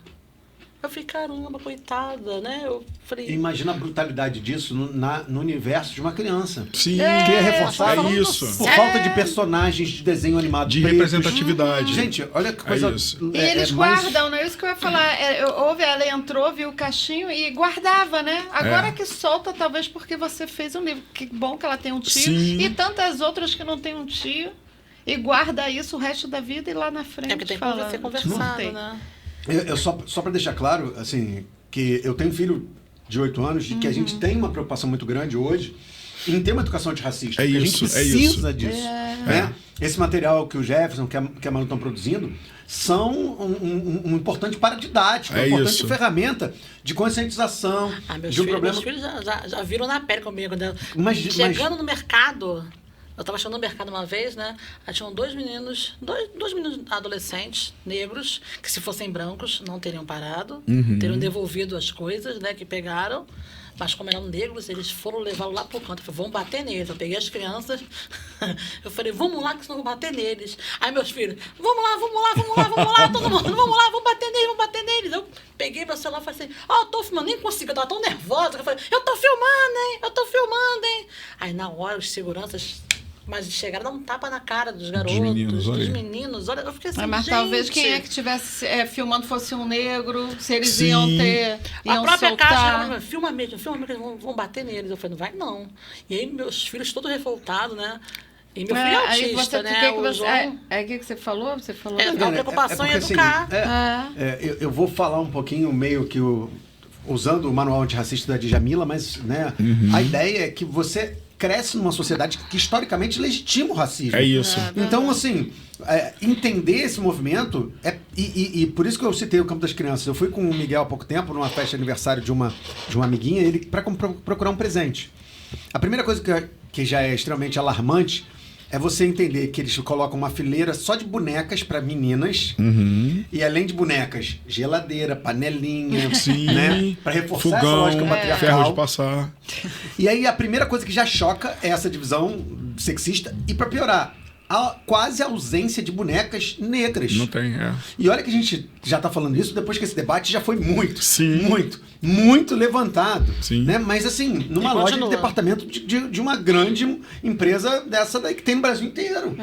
Speaker 3: Eu falei, caramba, coitada, né? Eu falei...
Speaker 1: Imagina a brutalidade disso no universo de uma criança.
Speaker 2: Sim,
Speaker 1: Que é reforçado
Speaker 2: é isso.
Speaker 1: por falta de personagens de desenho animado.
Speaker 2: De
Speaker 1: pretos.
Speaker 2: representatividade.
Speaker 1: Gente, olha que coisa.
Speaker 2: isso.
Speaker 5: E eles
Speaker 1: mais-
Speaker 5: guardam, não é isso que eu ia falar. Ela entrou, viu o cachinho e guardava, né? Agora que solta, talvez porque você fez um livro. Que bom que ela tem um tio.
Speaker 2: Sim.
Speaker 5: E tantas outras que não tem um tio. E guarda isso o resto da vida e lá na frente.
Speaker 3: É porque tem que
Speaker 5: falando.
Speaker 3: ser
Speaker 5: Não
Speaker 3: conversado,
Speaker 5: tem.
Speaker 3: né?
Speaker 1: Eu só para deixar claro, assim, que eu tenho um filho de 8 anos e que a gente tem uma preocupação muito grande hoje em ter uma educação antirracista.
Speaker 2: É
Speaker 1: porque
Speaker 2: isso,
Speaker 1: a gente
Speaker 2: é
Speaker 1: precisa
Speaker 2: isso.
Speaker 1: disso. Né? Esse material que o Jefferson, que a Manu estão produzindo, são um importante paradidático, uma importante
Speaker 2: isso.
Speaker 1: ferramenta de conscientização
Speaker 3: Meus
Speaker 1: de um
Speaker 3: filhos,
Speaker 1: problema.
Speaker 3: meus filhos já viram na pele comigo, né?
Speaker 1: Mas-
Speaker 3: Chegando no mercado, eu estava chegando no mercado uma vez, né? Aí tinham dois meninos adolescentes, negros, que se fossem brancos não teriam parado, teriam devolvido as coisas, né, que pegaram. Mas como eram negros, eles foram levá-lo lá pro canto. Eu falei, vamos bater neles. Eu peguei as crianças, eu falei, vamos lá, que senão eu vou bater neles. Aí meus filhos, vamos lá, todo mundo, vamos lá, vamos bater neles. Eu peguei meu celular e falei assim, eu tô filmando, nem consigo, eu tava tão nervosa. Eu falei, eu tô filmando, hein. Aí na hora, os seguranças... Mas chegaram a dar um tapa na cara dos garotos, dos meninos. Olha, eu fiquei assim,
Speaker 5: Mas
Speaker 3: gente...
Speaker 5: talvez quem é que estivesse filmando fosse um negro, se eles
Speaker 2: Sim.
Speaker 5: iam ter.
Speaker 3: A
Speaker 5: Iam
Speaker 3: própria
Speaker 5: soltar.
Speaker 3: casa, filma mesmo, vão bater neles. Eu falei, não vai não. E aí meus filhos todos revoltados, né? E meu filho é
Speaker 5: aí
Speaker 3: autista,
Speaker 5: você,
Speaker 3: né?
Speaker 5: que
Speaker 3: o
Speaker 5: você,
Speaker 3: João...
Speaker 5: o que você falou? Você falou.
Speaker 3: É, a preocupação em
Speaker 1: porque, assim,
Speaker 3: educar.
Speaker 1: eu vou falar um pouquinho meio que usando o manual antirracista da Djamila, mas né, a ideia é que você cresce numa sociedade que historicamente legitima o racismo.
Speaker 2: É isso.
Speaker 1: Então, assim, entender esse movimento e por isso que eu citei o Campo das Crianças. Eu fui com o Miguel há pouco tempo numa festa de aniversário de uma amiguinha, ele para procurar um presente. A primeira coisa que já é extremamente alarmante é você entender que eles colocam uma fileira só de bonecas para meninas e além de bonecas, geladeira, panelinha, né? Para reforçar essa
Speaker 2: fogão,
Speaker 1: lógica patriarcal.
Speaker 2: ferro de passar.
Speaker 1: E aí a primeira coisa que já choca é essa divisão sexista e para piorar, a quase ausência de bonecas negras.
Speaker 2: Não tem,
Speaker 1: E olha que a gente já tá falando isso depois que esse debate já foi muito levantado.
Speaker 2: Sim.
Speaker 1: Né? Mas assim, numa loja de departamento de uma grande empresa dessa daí que tem no Brasil inteiro.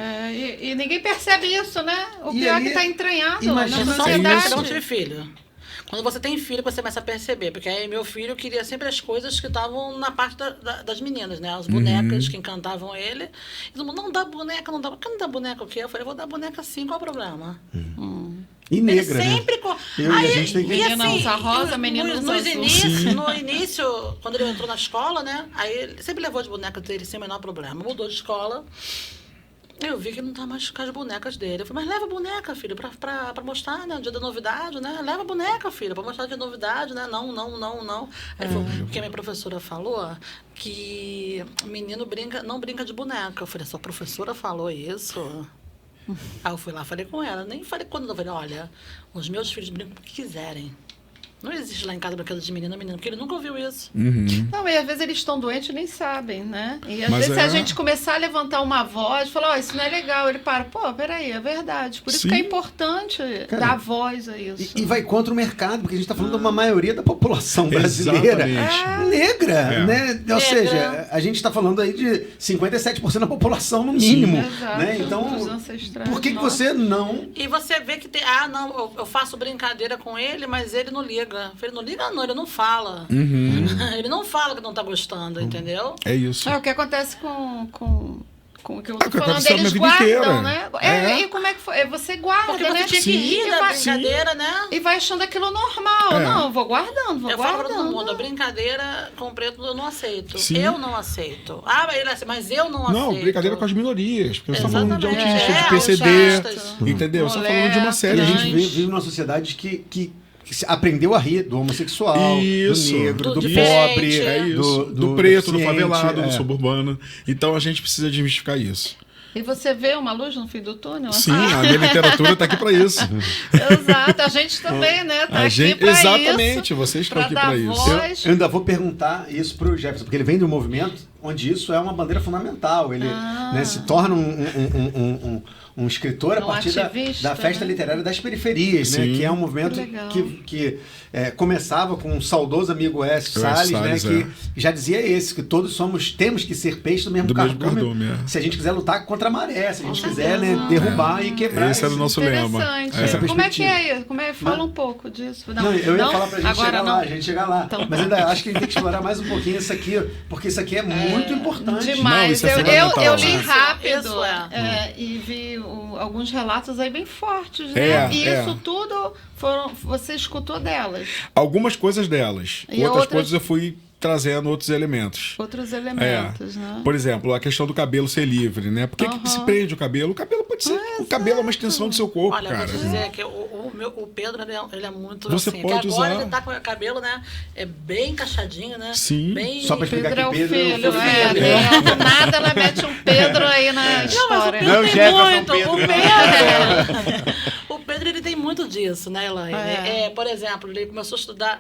Speaker 5: E ninguém percebe isso, né? O
Speaker 1: E
Speaker 5: pior
Speaker 1: aí,
Speaker 5: é que está entranhado
Speaker 1: imagina
Speaker 5: na
Speaker 3: Só
Speaker 5: sociedade.
Speaker 3: que eu não tive filho. Quando você tem filho, você começa a perceber. Porque aí meu filho queria sempre as coisas que estavam na parte das meninas, né? As bonecas que encantavam ele. E todo mundo, não dá boneca, não dá. Por que não dá boneca o quê? Eu falei, vou dar boneca sim, qual o problema?
Speaker 1: E negra,
Speaker 3: Ele
Speaker 1: né?
Speaker 3: sempre...
Speaker 1: Eu e a gente tem que...
Speaker 5: Menina usa rosa, menino usa azul.
Speaker 3: No início, quando ele entrou na escola, né? Aí ele sempre levou as bonecas dele sem o menor problema. Mudou de escola. Eu vi que não tá mais com as bonecas dele. Eu falei, mas leva a boneca, filho, pra mostrar, né? O dia da novidade, né? Leva a boneca, filho, pra mostrar o dia da novidade, né? Não. Aí falou, porque a minha professora falou que menino não brinca de boneca. Eu falei, sua professora falou isso? Aí eu fui lá, falei com ela. Nem falei quando eu falei, olha, os meus filhos brincam o que quiserem. Não existe lá em casa brinquedo de menino, porque ele nunca ouviu isso.
Speaker 5: Não, e às vezes eles estão doentes e nem sabem, né? E às
Speaker 2: Mas
Speaker 5: vezes se a gente começar a levantar uma voz, falar, isso não é legal, ele para, peraí, é verdade. Por isso
Speaker 2: Sim.
Speaker 5: que é importante dar voz a isso.
Speaker 1: E vai contra o mercado, porque a gente está falando de uma maioria da população brasileira negra, né? Ou seja, a gente está falando aí de 57% da população no mínimo.
Speaker 5: Exato.
Speaker 1: Né? Então,
Speaker 5: Os ancestrais,
Speaker 1: por que você não...
Speaker 3: E você vê que tem, não, eu faço brincadeira com ele, mas ele não liga. Ele não liga não, ele não fala. Ele não fala que não tá gostando, entendeu?
Speaker 2: É isso.
Speaker 5: O que acontece com Com o que eu
Speaker 2: Ah,
Speaker 5: tô
Speaker 2: que
Speaker 5: falando,
Speaker 2: aconteceu a
Speaker 5: eles
Speaker 2: minha vida
Speaker 5: guardam,
Speaker 2: inteira.
Speaker 5: né? E como é que foi? Você guarda,
Speaker 3: Porque
Speaker 5: né?
Speaker 3: você tinha que rir da brincadeira, né?
Speaker 5: E vai achando aquilo normal.
Speaker 2: É.
Speaker 5: Não, vou guardando,
Speaker 3: Eu falo pra todo mundo, a
Speaker 5: guardando.
Speaker 3: brincadeira com preto eu não aceito.
Speaker 2: Sim.
Speaker 3: Eu não aceito. Ah, mas eu não aceito.
Speaker 2: Não, brincadeira com as minorias. Porque você tá falando de
Speaker 3: Exatamente.
Speaker 2: autista, de
Speaker 3: É,
Speaker 2: PCD,
Speaker 3: autistas.
Speaker 2: entendeu? Você tá falando de uma série
Speaker 1: E a
Speaker 2: de
Speaker 1: gente vive numa sociedade que aprendeu a rir do homossexual,
Speaker 2: Isso.
Speaker 1: do negro,
Speaker 3: Do
Speaker 1: do
Speaker 3: diferente.
Speaker 1: pobre,
Speaker 2: É isso. Do preto, do
Speaker 1: deficiente,
Speaker 2: favelado, do
Speaker 1: é.
Speaker 2: suburbano. Então a gente precisa desmistificar isso.
Speaker 5: E você vê uma luz no fim do túnel?
Speaker 2: Sim, a minha literatura tá aqui para isso.
Speaker 5: Exato, a gente também, né? Tá
Speaker 2: A
Speaker 5: aqui
Speaker 2: gente,
Speaker 5: pra
Speaker 2: exatamente,
Speaker 5: isso,
Speaker 2: vocês estão
Speaker 5: pra
Speaker 2: aqui
Speaker 5: dar
Speaker 2: para isso.
Speaker 5: voz.
Speaker 1: Eu ainda vou perguntar isso pro Jefferson, porque ele vem de um movimento onde isso é uma bandeira fundamental. Ele né, se torna um escritor a
Speaker 5: Um
Speaker 1: partir
Speaker 5: ativista,
Speaker 1: da festa
Speaker 5: né?
Speaker 1: literária das periferias, né?
Speaker 2: Sim.
Speaker 1: Que é um movimento
Speaker 5: Legal.
Speaker 1: que começava com um saudoso amigo Écio Salles, né?
Speaker 2: Salles,
Speaker 1: Que já dizia que todos temos que ser peixes do mesmo
Speaker 2: Do mesmo
Speaker 1: cardume,
Speaker 2: cardume, é.
Speaker 1: se a gente quiser lutar contra a maré, se a gente quiser né, derrubar e quebrar.
Speaker 2: Esse era o nosso lema.
Speaker 5: Interessante.
Speaker 1: Essa
Speaker 5: Como é que
Speaker 1: perspectiva.
Speaker 5: é isso? Fala um pouco disso.
Speaker 1: Não, eu ia falar pra gente
Speaker 5: agora
Speaker 1: chegar
Speaker 5: não.
Speaker 1: lá, a gente chegar lá.
Speaker 5: Então
Speaker 1: Mas ainda acho que a gente tem que explorar mais um pouquinho isso aqui, porque isso aqui é muito importante.
Speaker 5: Demais.
Speaker 2: Não, isso é
Speaker 5: eu
Speaker 2: fundamental,
Speaker 5: li
Speaker 2: né?
Speaker 5: rápido
Speaker 3: Isso é.
Speaker 5: e vi alguns relatos aí bem fortes, né? E isso tudo você escutou delas.
Speaker 2: Algumas coisas delas.
Speaker 5: E
Speaker 2: Outras
Speaker 5: outras-
Speaker 2: coisas eu fui trazendo outros elementos.
Speaker 5: Outros elementos, né?
Speaker 2: Por exemplo, a questão do cabelo ser livre, né? Por que, que se prende o cabelo? O cabelo pode ser. O cabelo é uma extensão do seu corpo,
Speaker 3: Olha,
Speaker 2: cara.
Speaker 3: vou te dizer que o Pedro, ele é muito
Speaker 2: Você
Speaker 3: assim.
Speaker 2: pode
Speaker 3: que agora
Speaker 2: usar.
Speaker 3: ele tá com o cabelo, né? É bem encaixadinho, né?
Speaker 2: Sim.
Speaker 3: Bem...
Speaker 1: Só pra explicar
Speaker 5: Pedro é o
Speaker 1: que Pedro
Speaker 5: filho,
Speaker 1: foi
Speaker 5: né?
Speaker 1: filho.
Speaker 5: Do nada ela mete um Pedro aí na história.
Speaker 1: Não,
Speaker 3: tem
Speaker 1: Jefferson
Speaker 3: muito.
Speaker 1: Pedro,
Speaker 3: O
Speaker 1: não.
Speaker 3: Pedro, o Pedro ele tem muito disso, né, Elaine?
Speaker 5: É.
Speaker 3: Por exemplo, ele começou a estudar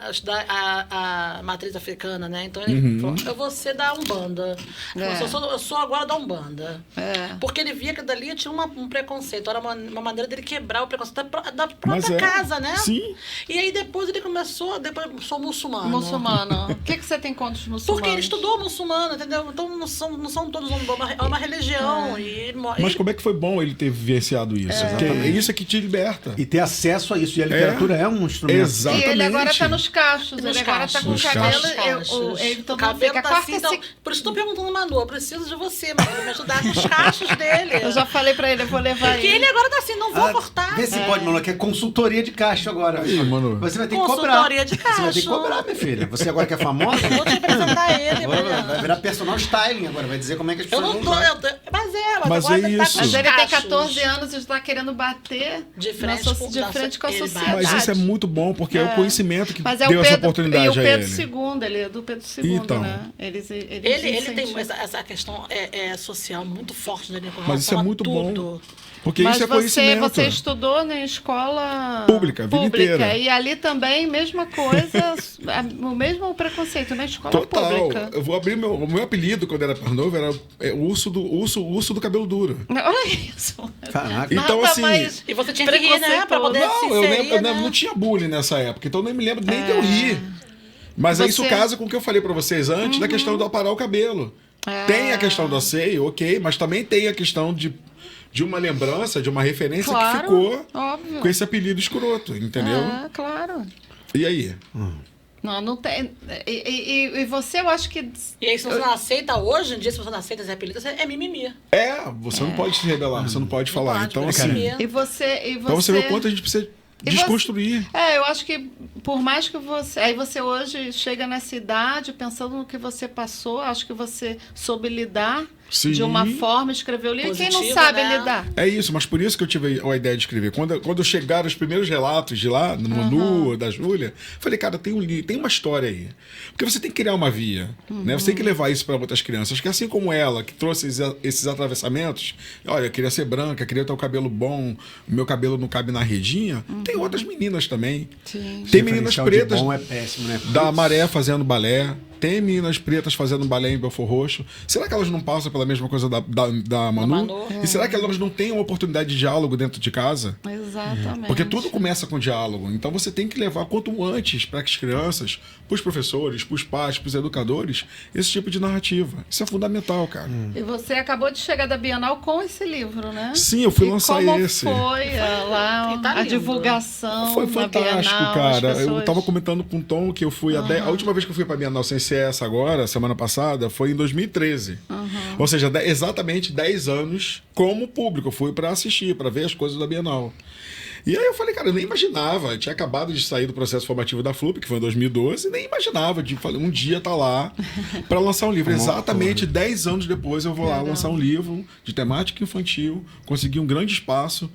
Speaker 3: a matriz africana, né? Então ele falou, eu vou ser da Umbanda. Ele falou, eu sou agora da Umbanda.
Speaker 5: É.
Speaker 3: Porque ele via que dali tinha um preconceito, era uma maneira dele quebrar o preconceito da
Speaker 2: Mas
Speaker 3: própria
Speaker 2: é.
Speaker 3: casa, né?
Speaker 2: Sim.
Speaker 3: E aí depois ele começou, sou muçulmano.
Speaker 5: Muçulmano. O que você tem contra os muçulmanos?
Speaker 3: Porque ele estudou muçulmano, entendeu? Então não são todos é uma religião. E
Speaker 2: Mas como é que foi bom ele ter vivenciado isso? Porque é isso que te liberta.
Speaker 1: E ter acesso a isso. E a literatura é um instrumento.
Speaker 5: E
Speaker 2: Exatamente.
Speaker 5: ele agora tá nos cachos.
Speaker 3: Nos
Speaker 5: ele agora tá com o
Speaker 2: Nos
Speaker 5: cabelo.
Speaker 3: cachos.
Speaker 5: Ele
Speaker 3: O
Speaker 5: todo mundo
Speaker 3: cabelo
Speaker 5: fica,
Speaker 3: tá
Speaker 5: corta
Speaker 3: assim, então,
Speaker 5: esse...
Speaker 3: por isso estou perguntando, Manu, eu preciso de você, Manu, pra me ajudar com os cachos dele.
Speaker 5: Eu já falei pra ele, eu vou levar
Speaker 3: Porque
Speaker 5: ele.
Speaker 3: ele agora tá assim, não vou cortar.
Speaker 1: Vê se pode, Manu, que é consultoria de cacho agora.
Speaker 2: Aí, Manu.
Speaker 1: Você vai ter que cobrar.
Speaker 3: Consultoria de
Speaker 1: Você vai ter que
Speaker 3: cacho.
Speaker 1: cobrar, minha filha. Você agora que é famosa,
Speaker 3: Vou te apresentar ele,
Speaker 1: agora
Speaker 3: Mariana.
Speaker 1: vai virar personal styling agora. Vai dizer como é que as
Speaker 3: Eu
Speaker 1: pessoas
Speaker 3: não
Speaker 1: vão
Speaker 3: tô.
Speaker 1: usar.
Speaker 2: Mas
Speaker 3: agora
Speaker 2: é
Speaker 3: ele tá
Speaker 2: isso.
Speaker 3: com
Speaker 5: Mas
Speaker 3: os
Speaker 5: ele tem
Speaker 3: cachos.
Speaker 5: 14 anos e está querendo bater
Speaker 3: De frente
Speaker 5: de frente com a
Speaker 3: ele bate.
Speaker 5: sociedade.
Speaker 2: Mas isso é muito bom, porque é o conhecimento que
Speaker 5: Mas é
Speaker 2: deu
Speaker 5: o
Speaker 2: essa
Speaker 5: Pedro,
Speaker 2: oportunidade
Speaker 5: e o
Speaker 2: a
Speaker 5: Pedro
Speaker 2: ele.
Speaker 5: II, ele é do Pedro II,
Speaker 2: Então.
Speaker 5: né? Eles
Speaker 3: Ele tem
Speaker 5: incentivam.
Speaker 3: essa questão social muito forte nele com
Speaker 2: Mas isso é
Speaker 3: relação a
Speaker 2: muito
Speaker 3: tudo.
Speaker 2: bom. Porque
Speaker 5: Mas
Speaker 2: isso é conhecimento.
Speaker 5: você estudou na escola
Speaker 2: Pública, a vida inteira.
Speaker 5: E ali também, mesma coisa, o mesmo preconceito na escola
Speaker 2: Total.
Speaker 5: pública.
Speaker 2: Eu vou abrir o meu apelido quando era mais novo era o urso do cabelo duro.
Speaker 5: Olha isso.
Speaker 1: Caraca.
Speaker 2: Então,
Speaker 5: Nada
Speaker 2: assim,
Speaker 5: mais
Speaker 3: E você tinha que rir, né? Pra poder se
Speaker 2: Não, eu
Speaker 3: inserir,
Speaker 2: lembro,
Speaker 3: né?
Speaker 2: não tinha bullying nessa época, então eu nem me lembro nem de eu rir. Mas aí isso
Speaker 5: Você-
Speaker 2: casa com o que eu falei pra vocês antes da questão do aparar o cabelo. Tem a questão do asseio, ok, mas também tem a questão de uma lembrança, de uma referência
Speaker 5: Claro,
Speaker 2: que ficou
Speaker 5: óbvio.
Speaker 2: com esse apelido escroto, entendeu?
Speaker 5: Ah, claro.
Speaker 2: E aí?
Speaker 5: Não tem. E você, eu acho que.
Speaker 3: E aí, se você não aceita hoje em dia, se você não aceita esse apelido, é mimimi.
Speaker 2: Você não pode se rebelar, você não pode falar.
Speaker 3: pode,
Speaker 2: Então,
Speaker 3: porque
Speaker 2: assim,
Speaker 3: cara,
Speaker 5: E você.
Speaker 2: então você vê o quanto a gente precisa desconstruir.
Speaker 5: Eu acho que por mais que você. Aí você hoje chega nessa idade pensando no que você passou, acho que você soube lidar
Speaker 2: Sim.
Speaker 5: de uma forma, escreveu o livro. E quem não
Speaker 3: Positiva,
Speaker 5: sabe
Speaker 3: né?
Speaker 5: lidar?
Speaker 2: É isso, mas por isso que eu tive a ideia de escrever. Quando chegaram os primeiros relatos de lá, no Manu, da Júlia, falei, cara, tem uma história aí. Porque você tem que criar uma via, né? Você tem que levar isso para outras crianças, que assim como ela, que trouxe esses atravessamentos, olha, eu queria ser branca, queria ter o cabelo bom, o meu cabelo não cabe na redinha, tem outras meninas também.
Speaker 5: Sim.
Speaker 2: Tem meninas
Speaker 1: Diferencial de
Speaker 2: pretas
Speaker 1: bom é péssimo, né?
Speaker 2: da Maré fazendo balé. Tem meninas pretas fazendo balé em Belfor Roxo. Será que elas não passam pela mesma coisa da Manu?
Speaker 3: Manu.
Speaker 2: E será que elas não têm uma oportunidade de diálogo dentro de casa?
Speaker 5: Exato. Exatamente.
Speaker 2: Porque tudo começa com diálogo. Então você tem que levar quanto antes para as crianças, para os professores, para os pais, para os educadores, esse tipo de narrativa. Isso é fundamental, cara.
Speaker 5: E você acabou de chegar da Bienal com esse livro, né?
Speaker 2: Sim, eu fui
Speaker 5: E
Speaker 2: lançar
Speaker 5: como
Speaker 2: esse.
Speaker 5: foi lá
Speaker 3: E tá
Speaker 5: a
Speaker 3: lindo.
Speaker 5: divulgação
Speaker 2: Foi
Speaker 5: na
Speaker 2: fantástico,
Speaker 5: Bienal,
Speaker 2: cara.
Speaker 5: as
Speaker 2: Eu
Speaker 5: pessoas-
Speaker 2: tava comentando com o Tom que eu fui a última vez que eu fui pra Bienal sem ser essa agora, semana passada, foi em 2013. Ou seja, exatamente 10 anos como público. Eu fui pra assistir, pra ver as coisas da Bienal. E aí eu falei, cara, eu nem imaginava. Eu tinha acabado de sair do processo formativo da FLUP, que foi em 2012, e nem imaginava de um dia estar lá para lançar um livro. Exatamente 10 anos depois eu vou lá lançar um livro de temática infantil, consegui um grande espaço,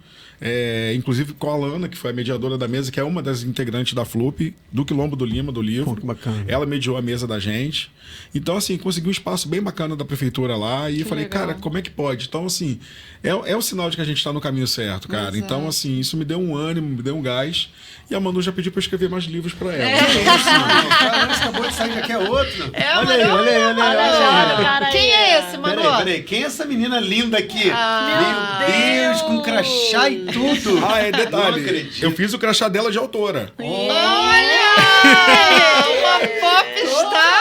Speaker 2: inclusive com a Alana, que foi a mediadora da mesa, que é uma das integrantes da FLUP, do Quilombo do Lima, do livro.
Speaker 1: Pô, que bacana.
Speaker 2: Ela mediou a mesa da gente. Então, assim, consegui um espaço bem bacana da prefeitura lá. E falei,
Speaker 5: legal.
Speaker 2: cara, como é que pode? Então, assim, é um sinal de que a gente está no caminho certo, cara.
Speaker 5: Exato.
Speaker 2: Então, assim, isso me deu um ânimo, me deu um gás. E a Manu já pediu para eu escrever mais livros para ela.
Speaker 1: Caramba, acabou de sair, já quer outro.
Speaker 5: É,
Speaker 1: olha aí,
Speaker 5: Manu,
Speaker 1: olha aí, olha aí.
Speaker 3: olha já,
Speaker 1: olha aí.
Speaker 3: olha, cara.
Speaker 5: Quem é esse, Manu?
Speaker 1: Peraí, quem é essa menina linda aqui?
Speaker 5: Ah,
Speaker 1: Meu Deus, com crachá e tudo.
Speaker 2: Ah, é
Speaker 1: Não
Speaker 2: detalhe.
Speaker 1: acredito.
Speaker 2: Eu fiz o crachá dela de autora.
Speaker 5: Olha! Uma popstar!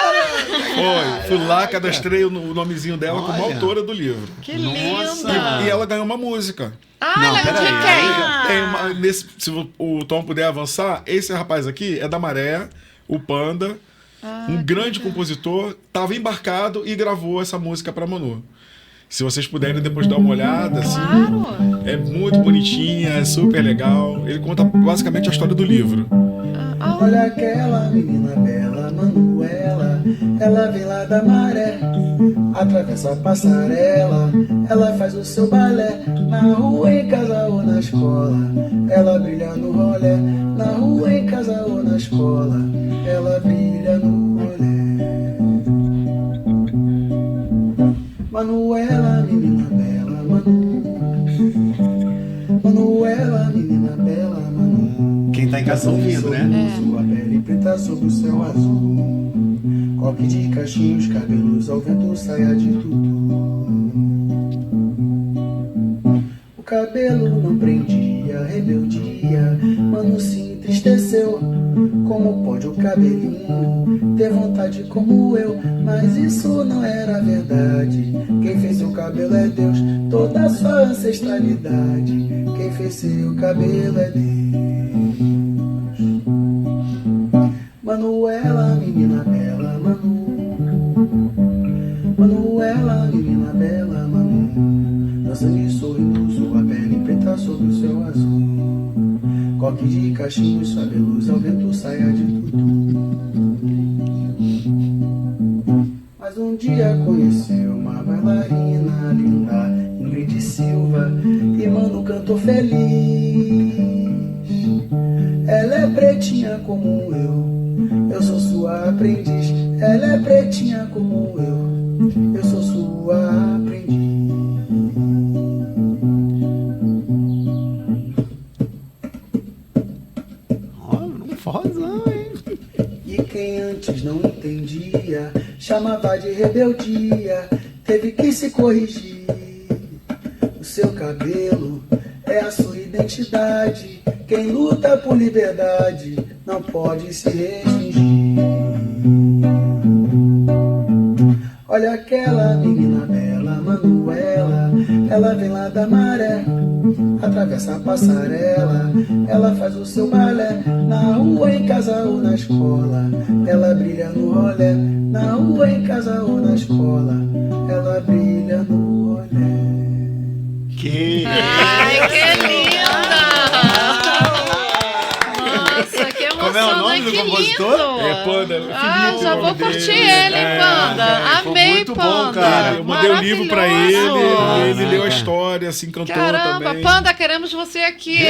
Speaker 2: Fui lá, cadastrei o nomezinho dela como
Speaker 1: Olha.
Speaker 2: autora do livro.
Speaker 5: Que
Speaker 1: Nossa.
Speaker 5: linda!
Speaker 2: E ela ganhou uma música.
Speaker 5: Ah,
Speaker 1: Não,
Speaker 5: ela é de
Speaker 1: peraí,
Speaker 5: quem?
Speaker 2: Tem se o Tom puder avançar, esse rapaz aqui é da Maré, o Panda, um grande compositor, estava embarcado e gravou essa música para Manu. Se vocês puderem depois dar uma olhada, assim,
Speaker 5: Claro!
Speaker 2: é muito bonitinha, é super legal. Ele conta basicamente a história do livro.
Speaker 4: Olha aquela menina bela, Manuela, ela vem lá da maré, atravessa a passarela, ela faz o seu balé, na rua, em casa ou na escola, ela brilha no rolê, na rua, em casa ou na escola, ela brilha no rolê. Manuela, menina bela, Manuela, menina bela, Manu.
Speaker 1: Quem tá em casa tá ouvindo, né?
Speaker 4: Sua pele preta sobre o céu azul, coque de cachinhos, cabelos ao vento, saia de tudo. O cabelo não prendia, rebeldia, Manu se entristeceu. Como pode o cabelinho ter vontade como eu? Mas isso não era verdade. Quem fez seu cabelo é Deus, toda a sua ancestralidade. Quem fez seu cabelo é Deus. Manuela, menina bela, Manu. Manuela, menina bela, Manu. Dançando e sorrindo, sua pele preta sobre o céu azul. Coque de cachinhos, sua luz ao vento, saia de tudo. Mas um dia conheceu uma bailarina linda, Ingrid Silva, e Manu cantou feliz. Ela é pretinha como eu sou sua aprendiz. Ela é pretinha como eu sou sua aprendiz.
Speaker 1: Não forrozão, hein?
Speaker 4: E quem antes não entendia, chamava de rebeldia, teve que se corrigir. O seu cabelo é a sua identidade. Quem luta por liberdade não pode se restringir. Olha aquela menina bela, Manuela, ela vem lá da maré, atravessa a passarela, ela faz o seu balé, na rua, em casa ou na escola, ela brilha no rolê, na rua, em casa ou na escola, ela brilha no rolê.
Speaker 1: Que...
Speaker 5: Ai, que linda! Nossa, que emoção,
Speaker 1: Como é o nome do
Speaker 5: que
Speaker 1: compositor?
Speaker 5: lindo!
Speaker 2: É Panda.
Speaker 5: Ah,
Speaker 2: Felipe,
Speaker 5: já
Speaker 2: o
Speaker 5: vou
Speaker 2: nome dele.
Speaker 5: curtir ele, hein, Panda?
Speaker 1: ficou
Speaker 5: Amei,
Speaker 1: muito bom,
Speaker 5: Panda.
Speaker 1: cara.
Speaker 2: Eu mandei o livro pra ele,
Speaker 5: Maravilhoso.
Speaker 2: ele leu a história, se encantou
Speaker 5: Caramba,
Speaker 2: também.
Speaker 5: Panda, queremos você aqui, hein?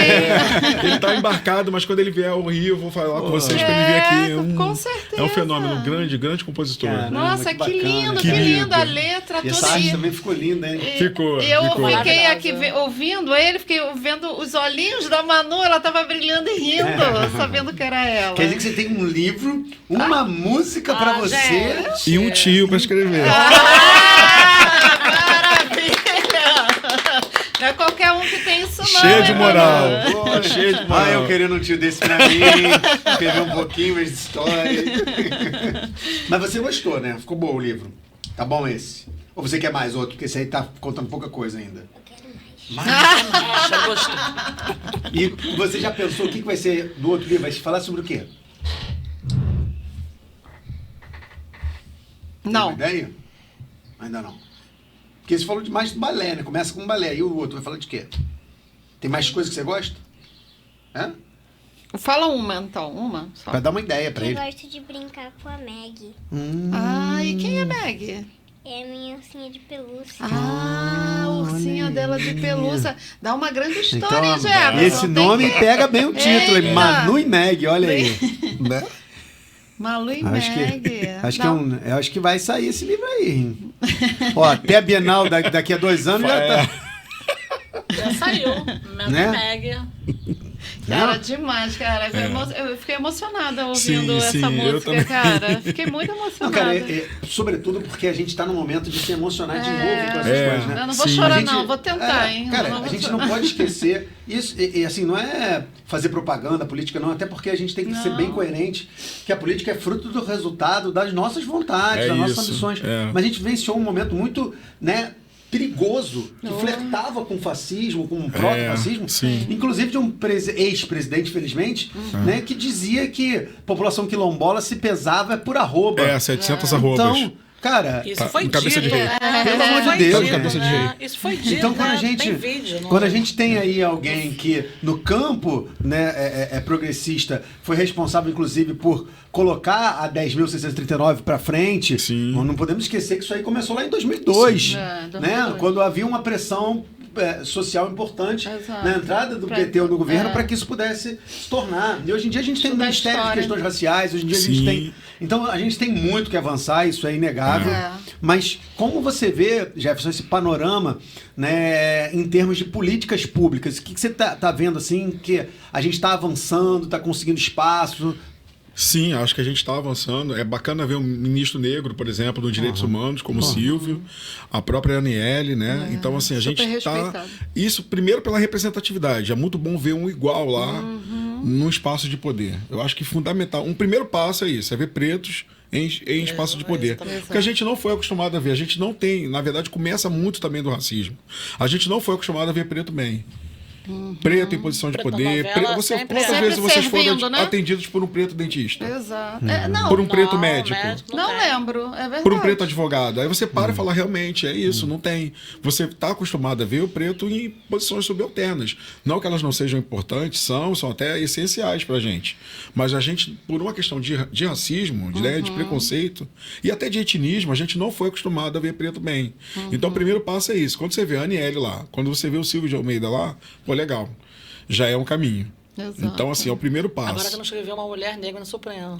Speaker 2: Ele tá embarcado, mas quando ele vier ao Rio, eu vou falar com vocês pra ele vir aqui.
Speaker 5: com certeza.
Speaker 2: É um fenômeno, grande compositor.
Speaker 1: Cara,
Speaker 5: Nossa,
Speaker 1: que
Speaker 5: que
Speaker 1: bacana.
Speaker 5: lindo,
Speaker 2: Que
Speaker 5: que
Speaker 2: lindo.
Speaker 5: lindo. A letra,
Speaker 1: E
Speaker 5: tudo
Speaker 1: essa arte
Speaker 5: isso.
Speaker 1: também ficou linda, hein?
Speaker 2: Ficou.
Speaker 5: Eu fiquei
Speaker 3: Maravilhosa.
Speaker 5: aqui ouvindo ele, fiquei vendo os olhinhos da Manu, ela tava brilhando e rindo, sabendo que era ela.
Speaker 1: Quer dizer que você tem um livro, uma música pra você.
Speaker 3: gente.
Speaker 2: E um tio pra escrever.
Speaker 5: Ah, maravilha! Não é qualquer um que tem isso,
Speaker 2: Cheio de moral.
Speaker 1: Pô,
Speaker 2: Cheio de moral.
Speaker 1: Ah, eu querendo um tio desse pra mim, escrever um pouquinho mais de história. Mas você gostou, né? Ficou bom o livro. Tá bom esse? Ou você quer mais outro? Porque esse aí tá contando pouca coisa ainda.
Speaker 6: Eu quero mais.
Speaker 3: Já gostei.
Speaker 1: E você já pensou o que vai ser do outro livro? Vai se falar sobre o quê? Tem
Speaker 5: Não.
Speaker 1: uma ideia? Ainda não. Porque você falou demais do balé, né? Começa com balé. E o outro vai falar de quê? Tem mais coisas que você gosta? É?
Speaker 5: Fala uma, então. Uma só.
Speaker 1: Pra dar uma ideia pra
Speaker 6: Eu
Speaker 1: ele.
Speaker 6: gosto de brincar com a Meg.
Speaker 5: Ah, e quem é Meg?
Speaker 6: É a minha ursinha de pelúcia.
Speaker 5: Ah, a ursinha
Speaker 1: olha
Speaker 5: dela de
Speaker 1: aí.
Speaker 5: pelúcia. Dá uma grande história,
Speaker 1: Então,
Speaker 5: hein, Jefferson?
Speaker 1: esse
Speaker 5: Tem
Speaker 1: nome
Speaker 5: que-
Speaker 1: pega bem o título, hein?
Speaker 5: Eita.
Speaker 1: Manu e Meg, olha aí. Né?
Speaker 5: Malu e
Speaker 1: Acho
Speaker 5: Meg.
Speaker 1: que eu acho que vai sair esse livro aí. Hein? Ó, até a Bienal daqui a 2 anos já tá.
Speaker 3: Já saiu. Mel
Speaker 1: Né?
Speaker 3: Meg.
Speaker 5: Cara, demais, cara. Eu fiquei emocionada ouvindo
Speaker 2: Sim,
Speaker 5: essa
Speaker 2: sim, eu
Speaker 5: música,
Speaker 2: também.
Speaker 5: cara. Fiquei muito
Speaker 1: Não,
Speaker 5: emocionada.
Speaker 1: cara, sobretudo porque a gente tá num momento de se emocionar de novo com essas
Speaker 2: É.
Speaker 1: coisas, né?
Speaker 5: Eu não vou
Speaker 2: Sim.
Speaker 5: chorar,
Speaker 1: A gente-
Speaker 5: não. Vou tentar, hein?
Speaker 1: Cara,
Speaker 5: Eu
Speaker 1: a
Speaker 5: vou
Speaker 1: gente
Speaker 5: chorar.
Speaker 1: não pode esquecer isso, e assim, não é fazer propaganda política, não, até porque a gente tem que ser
Speaker 5: Não.
Speaker 1: bem coerente, que a política é fruto do resultado das nossas vontades,
Speaker 2: É
Speaker 1: das nossas
Speaker 2: isso,
Speaker 1: ambições.
Speaker 2: é.
Speaker 1: Mas a gente vivenciou um momento muito, né, perigoso, que flertava com o fascismo, com o proto-fascismo,
Speaker 2: sim.
Speaker 1: inclusive de um ex-presidente, felizmente, né, que dizia que a população quilombola se pesava por arroba.
Speaker 2: 700 arrobas.
Speaker 1: Então, cara,
Speaker 3: Isso
Speaker 2: Tá,
Speaker 3: foi
Speaker 2: em cabeça
Speaker 3: dito.
Speaker 2: de rei.
Speaker 1: Pelo amor de
Speaker 3: Foi
Speaker 1: Deus,
Speaker 3: dito,
Speaker 1: cara.
Speaker 2: Cabeça de rei.
Speaker 3: Isso foi dito.
Speaker 1: então quando a
Speaker 3: né?
Speaker 1: gente
Speaker 3: Tem vídeo, não-
Speaker 1: quando a gente tem aí alguém que no campo, né, é progressista, foi responsável inclusive por colocar a 10.639 para frente,
Speaker 2: Sim.
Speaker 1: não podemos esquecer que isso aí começou lá em 2002,
Speaker 5: É, 2002.
Speaker 1: né, quando havia uma pressão social importante
Speaker 5: Exato.
Speaker 1: na entrada do
Speaker 5: Pra-
Speaker 1: PT no governo
Speaker 5: é.
Speaker 1: para que isso pudesse se tornar. E hoje em dia a gente tem um
Speaker 5: Estudar
Speaker 1: Ministério de
Speaker 5: história.
Speaker 1: Questões Raciais, hoje em dia a gente
Speaker 2: Sim.
Speaker 1: tem. Então a gente tem muito que avançar, isso é inegável.
Speaker 5: É.
Speaker 1: Mas como você vê, Jefferson, esse panorama, né, em termos de políticas públicas? O que você tá vendo assim que a gente está avançando, está conseguindo espaço?
Speaker 2: Sim, acho que a gente está avançando. É bacana ver um ministro negro, por exemplo, dos direitos humanos, como o Silvio, a própria Aniele, né? Então, assim, a
Speaker 5: super
Speaker 2: gente está...
Speaker 5: respeitado.
Speaker 2: Isso, primeiro, pela representatividade. É muito bom ver um igual lá num espaço de poder. Eu acho que fundamental. Um primeiro passo é isso, é ver pretos em espaço de poder.
Speaker 3: exatamente.
Speaker 2: Porque a gente não foi acostumado a ver. A gente não tem... Na verdade, começa muito também do racismo. A gente não foi acostumado a ver preto bem. Preto em posição de
Speaker 3: Preto na
Speaker 2: poder.
Speaker 3: novela,
Speaker 2: Você,
Speaker 3: sempre-
Speaker 2: quantas
Speaker 5: sempre
Speaker 2: vezes vocês foram
Speaker 5: servindo, né?
Speaker 2: atendidos por um preto dentista?
Speaker 5: Exato. É, não,
Speaker 2: Por um preto
Speaker 3: Não,
Speaker 2: médico.
Speaker 5: não
Speaker 3: tem.
Speaker 5: lembro. É verdade.
Speaker 2: Por um preto advogado. Aí você para e fala, realmente, é isso, não tem. Você está acostumado a ver o preto em posições subalternas. Não que elas não sejam importantes, são até essenciais para a gente. Mas a gente, por uma questão de racismo, de preconceito e até de etnismo, a gente não foi acostumado a ver preto bem. Então o primeiro passo é isso. Quando você vê a Aniele lá, quando você vê o Silvio de Almeida lá, pô, legal. Já é um caminho.
Speaker 5: Exato.
Speaker 2: Então, assim, é o primeiro
Speaker 3: Agora que
Speaker 2: passo.
Speaker 3: não escreveu uma mulher negra no Supremo.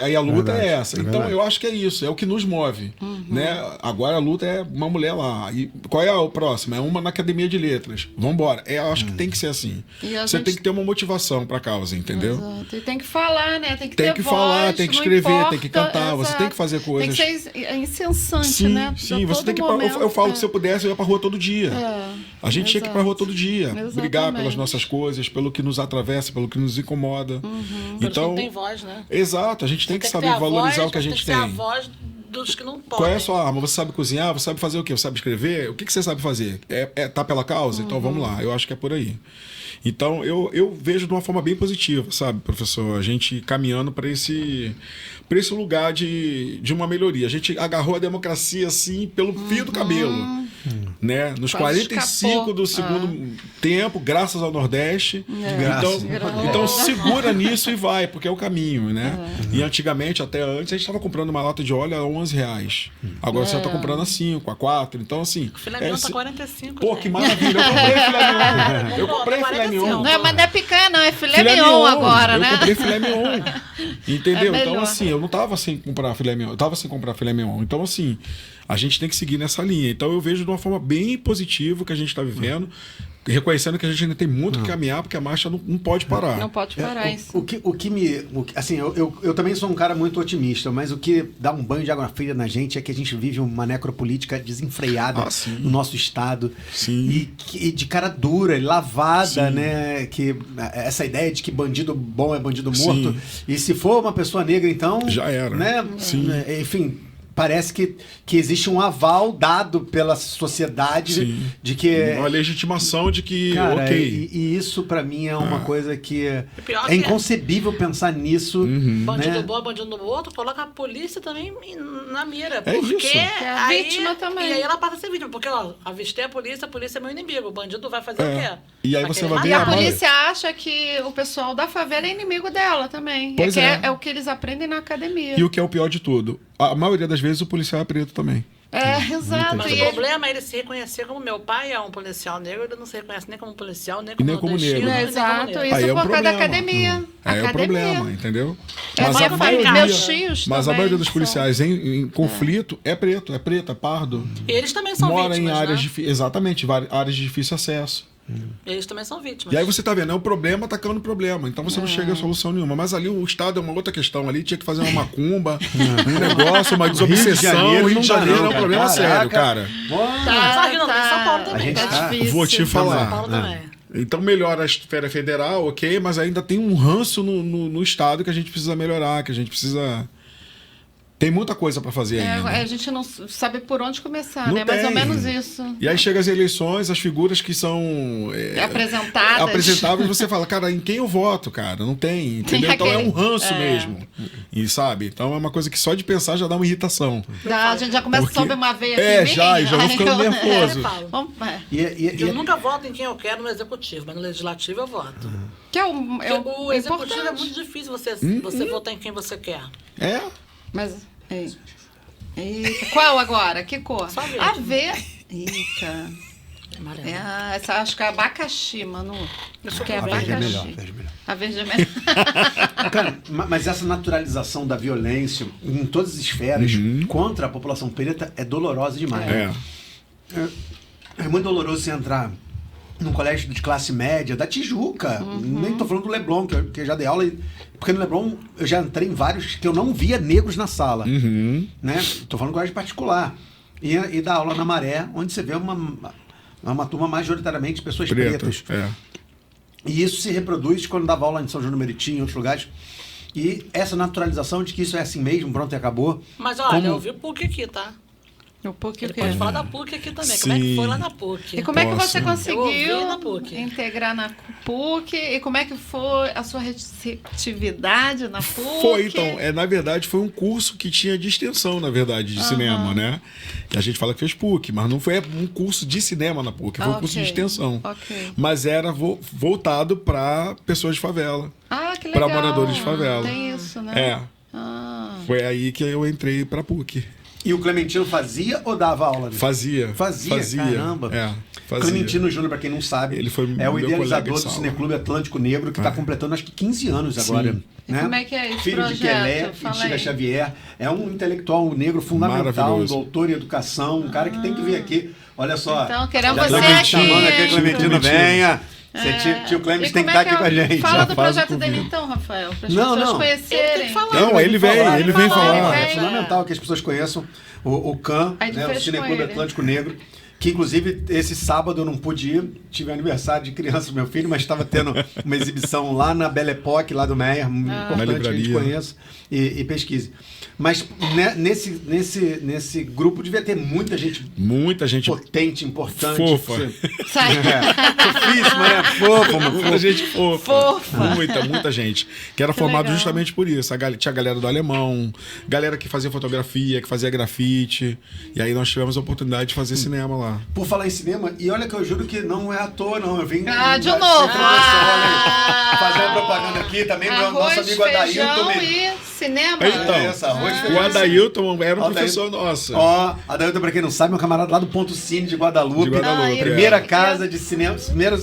Speaker 2: Aí a luta
Speaker 1: Verdade,
Speaker 2: é essa.
Speaker 1: é
Speaker 2: Então
Speaker 1: verdade.
Speaker 2: eu acho que é isso, é o que nos move. Né? Agora a luta é uma mulher lá. E qual é o próximo? É uma na Academia de Letras. Vambora. Eu acho que tem que ser assim.
Speaker 5: E a
Speaker 2: Você
Speaker 5: gente-
Speaker 2: tem que ter uma motivação pra causa, entendeu?
Speaker 5: Exato. E tem que falar, né? Tem que
Speaker 2: Tem
Speaker 5: ter
Speaker 2: que falar,
Speaker 5: voz,
Speaker 2: tem que
Speaker 5: não
Speaker 2: escrever,
Speaker 5: importa.
Speaker 2: tem que cantar, você
Speaker 5: Exato.
Speaker 2: tem que fazer coisas.
Speaker 5: Tem que ser incensante,
Speaker 2: Sim,
Speaker 5: né?
Speaker 2: sim,
Speaker 5: A
Speaker 2: você
Speaker 5: todo
Speaker 2: tem que.
Speaker 5: momento.
Speaker 2: Eu falo
Speaker 5: É.
Speaker 2: que se eu pudesse, eu ia pra rua todo dia.
Speaker 5: É,
Speaker 2: A gente tinha que ir pra
Speaker 5: exato.
Speaker 2: rua todo dia. Brigar
Speaker 5: Exatamente.
Speaker 2: pelas nossas coisas, pelo que nos atravessa, pelo que nos incomoda.
Speaker 3: Por isso
Speaker 2: Então.
Speaker 3: não tem voz, né?
Speaker 2: Exato, a gente tem que
Speaker 3: Tem
Speaker 2: saber
Speaker 3: ter a
Speaker 2: valorizar
Speaker 3: voz,
Speaker 2: o que a
Speaker 3: mas
Speaker 2: gente
Speaker 3: tem. Que ter
Speaker 2: tem.
Speaker 3: a voz dos que não podem.
Speaker 2: Qual é a sua arma? Você sabe cozinhar? Você sabe fazer o quê? Você sabe escrever? O que você sabe fazer? Tá pela causa? Então vamos lá. Eu acho que é por aí. Então eu vejo de uma forma bem positiva, sabe, professor? A gente caminhando para esse lugar de uma melhoria. A gente agarrou a democracia assim pelo fio do cabelo. Né? Nos
Speaker 5: Quase
Speaker 2: 45
Speaker 5: escapou.
Speaker 2: do segundo tempo, graças ao Nordeste.
Speaker 1: Graças.
Speaker 2: Então segura nisso e vai, porque é o caminho, né? E antigamente, até antes, a gente estava comprando uma lata de óleo a R$11. Agora você está comprando a 5, a 4. Então, assim.
Speaker 3: O filé mignon tá 45.
Speaker 2: Pô,
Speaker 3: gente.
Speaker 2: que maravilha. Eu comprei filé mignon. Eu comprei filé mignon.
Speaker 5: Não, mas não é picanha, não. É filé
Speaker 2: Filé
Speaker 5: mignon agora,
Speaker 2: eu
Speaker 5: né?
Speaker 2: comprei filé mignon. Entendeu?
Speaker 5: É
Speaker 2: Então,
Speaker 5: melhor.
Speaker 2: assim, eu não tava sem comprar filé mignon. Eu tava sem comprar filé mignon. Então, assim, a gente tem que seguir nessa linha. Então, eu vejo de uma forma bem positiva o que a gente está vivendo. reconhecendo que a gente ainda tem muito que caminhar, porque a marcha não pode parar.
Speaker 5: Não pode parar isso.
Speaker 1: Assim, eu também sou um cara muito otimista, mas o que dá um banho de água fria na gente é que a gente vive uma necropolítica desenfreada no nosso estado.
Speaker 2: Sim.
Speaker 1: E de cara dura, lavada,
Speaker 2: Sim.
Speaker 1: né? Que essa ideia de que bandido bom é bandido morto. Sim. E se for uma pessoa negra, então...
Speaker 2: Já era.
Speaker 1: Né?
Speaker 2: Sim.
Speaker 1: Enfim... Parece que existe um aval dado pela sociedade de que...
Speaker 2: Uma legitimação de que,
Speaker 1: cara,
Speaker 2: ok.
Speaker 1: E isso pra mim é uma coisa que é inconcebível pensar nisso.
Speaker 3: Bandido
Speaker 1: né?
Speaker 3: bom, bandido morto, coloca a polícia também na mira.
Speaker 2: É
Speaker 3: porque
Speaker 2: isso.
Speaker 5: É a vítima também.
Speaker 3: E aí ela passa a ser vítima, porque ó, avistei a polícia é meu inimigo. O bandido vai fazer o quê?
Speaker 2: E aí
Speaker 3: Vai
Speaker 2: você
Speaker 3: querer
Speaker 2: vai ver
Speaker 5: E
Speaker 3: matar.
Speaker 5: a polícia acha que o pessoal da favela é inimigo dela também.
Speaker 2: Pois
Speaker 5: É o que eles aprendem na academia.
Speaker 2: E o que é o pior de tudo, a maioria das vezes o policial é preto também.
Speaker 5: Exato.
Speaker 3: Mas
Speaker 5: E
Speaker 3: o
Speaker 5: ele-
Speaker 3: problema é ele se reconhecer como meu pai é um policial negro, ele não se reconhece nem como policial, nem
Speaker 2: E
Speaker 3: como
Speaker 2: nem como
Speaker 3: nordestino,
Speaker 2: negro.
Speaker 3: nem como
Speaker 5: Exato,
Speaker 3: negro.
Speaker 5: isso
Speaker 2: Aí é um
Speaker 5: por causa da
Speaker 2: problema.
Speaker 5: academia.
Speaker 2: Aí é o
Speaker 5: Academia.
Speaker 2: problema, entendeu?
Speaker 5: É,
Speaker 2: Mas a
Speaker 5: meus
Speaker 2: maioria,
Speaker 5: tios
Speaker 2: mas a
Speaker 5: também
Speaker 2: maioria dos
Speaker 5: são-
Speaker 2: policiais em conflito é preto, é pardo.
Speaker 3: E eles também são
Speaker 2: Mora
Speaker 3: vítimas,
Speaker 2: em áreas
Speaker 3: né?
Speaker 2: exatamente, áreas de difícil acesso.
Speaker 3: Eles também são vítimas.
Speaker 2: E aí você tá vendo, é o problema atacando o problema. Então você não chega a solução nenhuma. Mas ali o Estado é uma outra questão. Ali tinha que fazer uma macumba, um negócio, uma desobsessão. O Rio de Janeiro é um problema sério, cara.
Speaker 3: Só que não, em São Paulo
Speaker 1: A
Speaker 3: também.
Speaker 1: gente
Speaker 5: Tá
Speaker 1: tá-
Speaker 5: difícil.
Speaker 2: Vou te
Speaker 3: São
Speaker 2: falar.
Speaker 3: Paulo também.
Speaker 2: Então melhora a esfera federal, ok, mas ainda tem um ranço no Estado que a gente precisa melhorar, que a gente precisa... Tem muita coisa para fazer ainda.
Speaker 5: a gente não sabe por onde começar,
Speaker 2: Não
Speaker 5: né? Mais ou
Speaker 2: tem.
Speaker 5: menos isso.
Speaker 2: E aí chega as eleições, as figuras que são apresentáveis, você fala, cara, em quem eu voto, cara? Não tem, entendeu? Então é um ranço mesmo. E sabe? Então é uma coisa que só de pensar já dá uma irritação.
Speaker 5: A gente já começa
Speaker 2: Porque-
Speaker 5: a sobe uma veia
Speaker 2: É,
Speaker 5: aqui em
Speaker 2: já,
Speaker 5: mim,
Speaker 2: e já vou
Speaker 5: aí
Speaker 2: ficando
Speaker 5: eu-
Speaker 2: nervoso.
Speaker 3: Eu falo.
Speaker 5: Vamos-
Speaker 3: Eu nunca voto em quem eu quero no executivo, mas no legislativo eu voto.
Speaker 5: Que é
Speaker 3: Porque
Speaker 5: o
Speaker 3: o executivo é
Speaker 5: importante.
Speaker 3: muito difícil você votar em quem você quer.
Speaker 2: É?
Speaker 5: Mas, eita, qual agora? Que cor?
Speaker 3: Só verde.
Speaker 5: A verde. Eita.
Speaker 3: Amarelo.
Speaker 5: Essa, acho que é abacaxi, Manu. Acho que é
Speaker 1: A verde é
Speaker 5: abacaxi.
Speaker 1: melhor. Verde é melhor.
Speaker 5: A verde é melhor.
Speaker 1: Cara, mas essa naturalização da violência em todas as esferas contra a população preta é dolorosa demais. É muito doloroso você entrar num colégio de classe média da Tijuca. Nem tô falando do Leblon, que eu já dei aula. Porque no Leblon eu já entrei em vários que eu não via negros na sala. Né? Tô falando de colégio particular. E dar aula na Maré, onde você vê uma turma majoritariamente de pessoas pretas. E isso se reproduz quando dava aula em São João do Meriti, em outros lugares. E essa naturalização de que isso é assim mesmo, pronto e acabou.
Speaker 3: Mas olha, eu vi PUC aqui, tá?
Speaker 5: O PUC
Speaker 3: Ele
Speaker 5: o quê?
Speaker 3: pode falar da PUC aqui também. Como é que foi lá na PUC?
Speaker 5: E como é que você
Speaker 2: Posso.
Speaker 3: Eu ouvi
Speaker 5: conseguiu
Speaker 3: na PUC.
Speaker 5: integrar na PUC? E como é que foi a sua receptividade na PUC?
Speaker 2: Foi, então. Na verdade, foi um curso que tinha de extensão, na verdade, de cinema, né? Que a gente fala que fez PUC, mas não foi um curso de cinema na PUC, foi um curso de extensão.
Speaker 5: Ok.
Speaker 2: Mas era voltado para pessoas de favela.
Speaker 5: Ah, que legal.
Speaker 2: Para moradores de favela.
Speaker 5: Tem isso, né?
Speaker 2: É.
Speaker 5: Ah.
Speaker 2: Foi aí que eu entrei para PUC.
Speaker 1: E o Clementino fazia ou dava aula?
Speaker 2: Fazia.
Speaker 1: Caramba.
Speaker 2: Fazia.
Speaker 1: Clementino Júnior, pra quem não sabe,
Speaker 2: Ele foi
Speaker 1: é o
Speaker 2: meu
Speaker 1: idealizador
Speaker 2: colega de
Speaker 1: do
Speaker 2: sala.
Speaker 1: Cineclube Atlântico Negro, que está completando acho que 15 anos agora.
Speaker 2: Sim.
Speaker 1: Né?
Speaker 5: E como é que é esse
Speaker 1: Filho de
Speaker 5: projeto?
Speaker 1: Quelé e
Speaker 5: Fala
Speaker 1: Chica
Speaker 5: aí.
Speaker 1: Xavier. É um intelectual negro fundamental, um
Speaker 2: Maravilhoso.
Speaker 1: doutor em educação, um cara que tem que vir aqui. Olha só.
Speaker 5: Então, queremos
Speaker 1: já
Speaker 5: você
Speaker 1: estamos
Speaker 5: aqui,
Speaker 1: chamando aqui,
Speaker 5: hein?
Speaker 1: Clementino, venha. Tio Clemente
Speaker 5: E
Speaker 1: tem que
Speaker 5: como
Speaker 1: estar aqui com a gente.
Speaker 5: Fala
Speaker 2: Já
Speaker 5: do
Speaker 2: faz o
Speaker 5: projeto dele
Speaker 2: convite.
Speaker 5: então, Rafael, para as
Speaker 1: Não,
Speaker 5: pessoas
Speaker 1: não.
Speaker 5: conhecerem.
Speaker 3: Ele tem que falar.
Speaker 2: Não, ele vem falar.
Speaker 1: É
Speaker 5: Vem.
Speaker 1: fundamental que as pessoas conheçam o CAN,
Speaker 5: Aí tu
Speaker 1: né, o
Speaker 5: fez com
Speaker 1: Cineclube
Speaker 5: ele.
Speaker 1: Atlântico Negro, que inclusive esse sábado eu não pude ir, tive aniversário de criança do meu filho, mas estava tendo uma exibição lá na Belle Époque, lá do Meyer,
Speaker 2: Na
Speaker 1: importante que a gente
Speaker 2: livraria.
Speaker 1: conheça e pesquise. Mas né, nesse grupo devia ter muita gente
Speaker 2: Muita gente
Speaker 1: potente, importante.
Speaker 2: fofa.
Speaker 5: Sai.
Speaker 1: Fofíssima, né? Fofa,
Speaker 2: Muita gente fofa.
Speaker 5: Fofa.
Speaker 2: Muita gente. Que era formado
Speaker 5: legal.
Speaker 2: justamente por isso. Tinha a galera do alemão, galera que fazia fotografia, que fazia grafite. E aí nós tivemos a oportunidade de fazer cinema lá.
Speaker 1: Por falar em cinema, e olha que eu juro que não é à toa, não. Eu vim.
Speaker 5: De novo.
Speaker 1: Fazer uma propaganda aqui também, meu nosso
Speaker 5: Arroz,
Speaker 1: amigo Adailton.
Speaker 5: feijão e cinema.
Speaker 2: Então,
Speaker 1: arroz,
Speaker 2: o
Speaker 1: feijão.
Speaker 2: Adailton era um
Speaker 1: Adailton.
Speaker 2: professor nosso.
Speaker 1: Ó, Adailton, pra quem não sabe, é um camarada lá do Ponto Cine de Guadalupe.
Speaker 2: De Guadalupe,
Speaker 1: Primeira
Speaker 5: é.
Speaker 1: casa de cinema, primeiro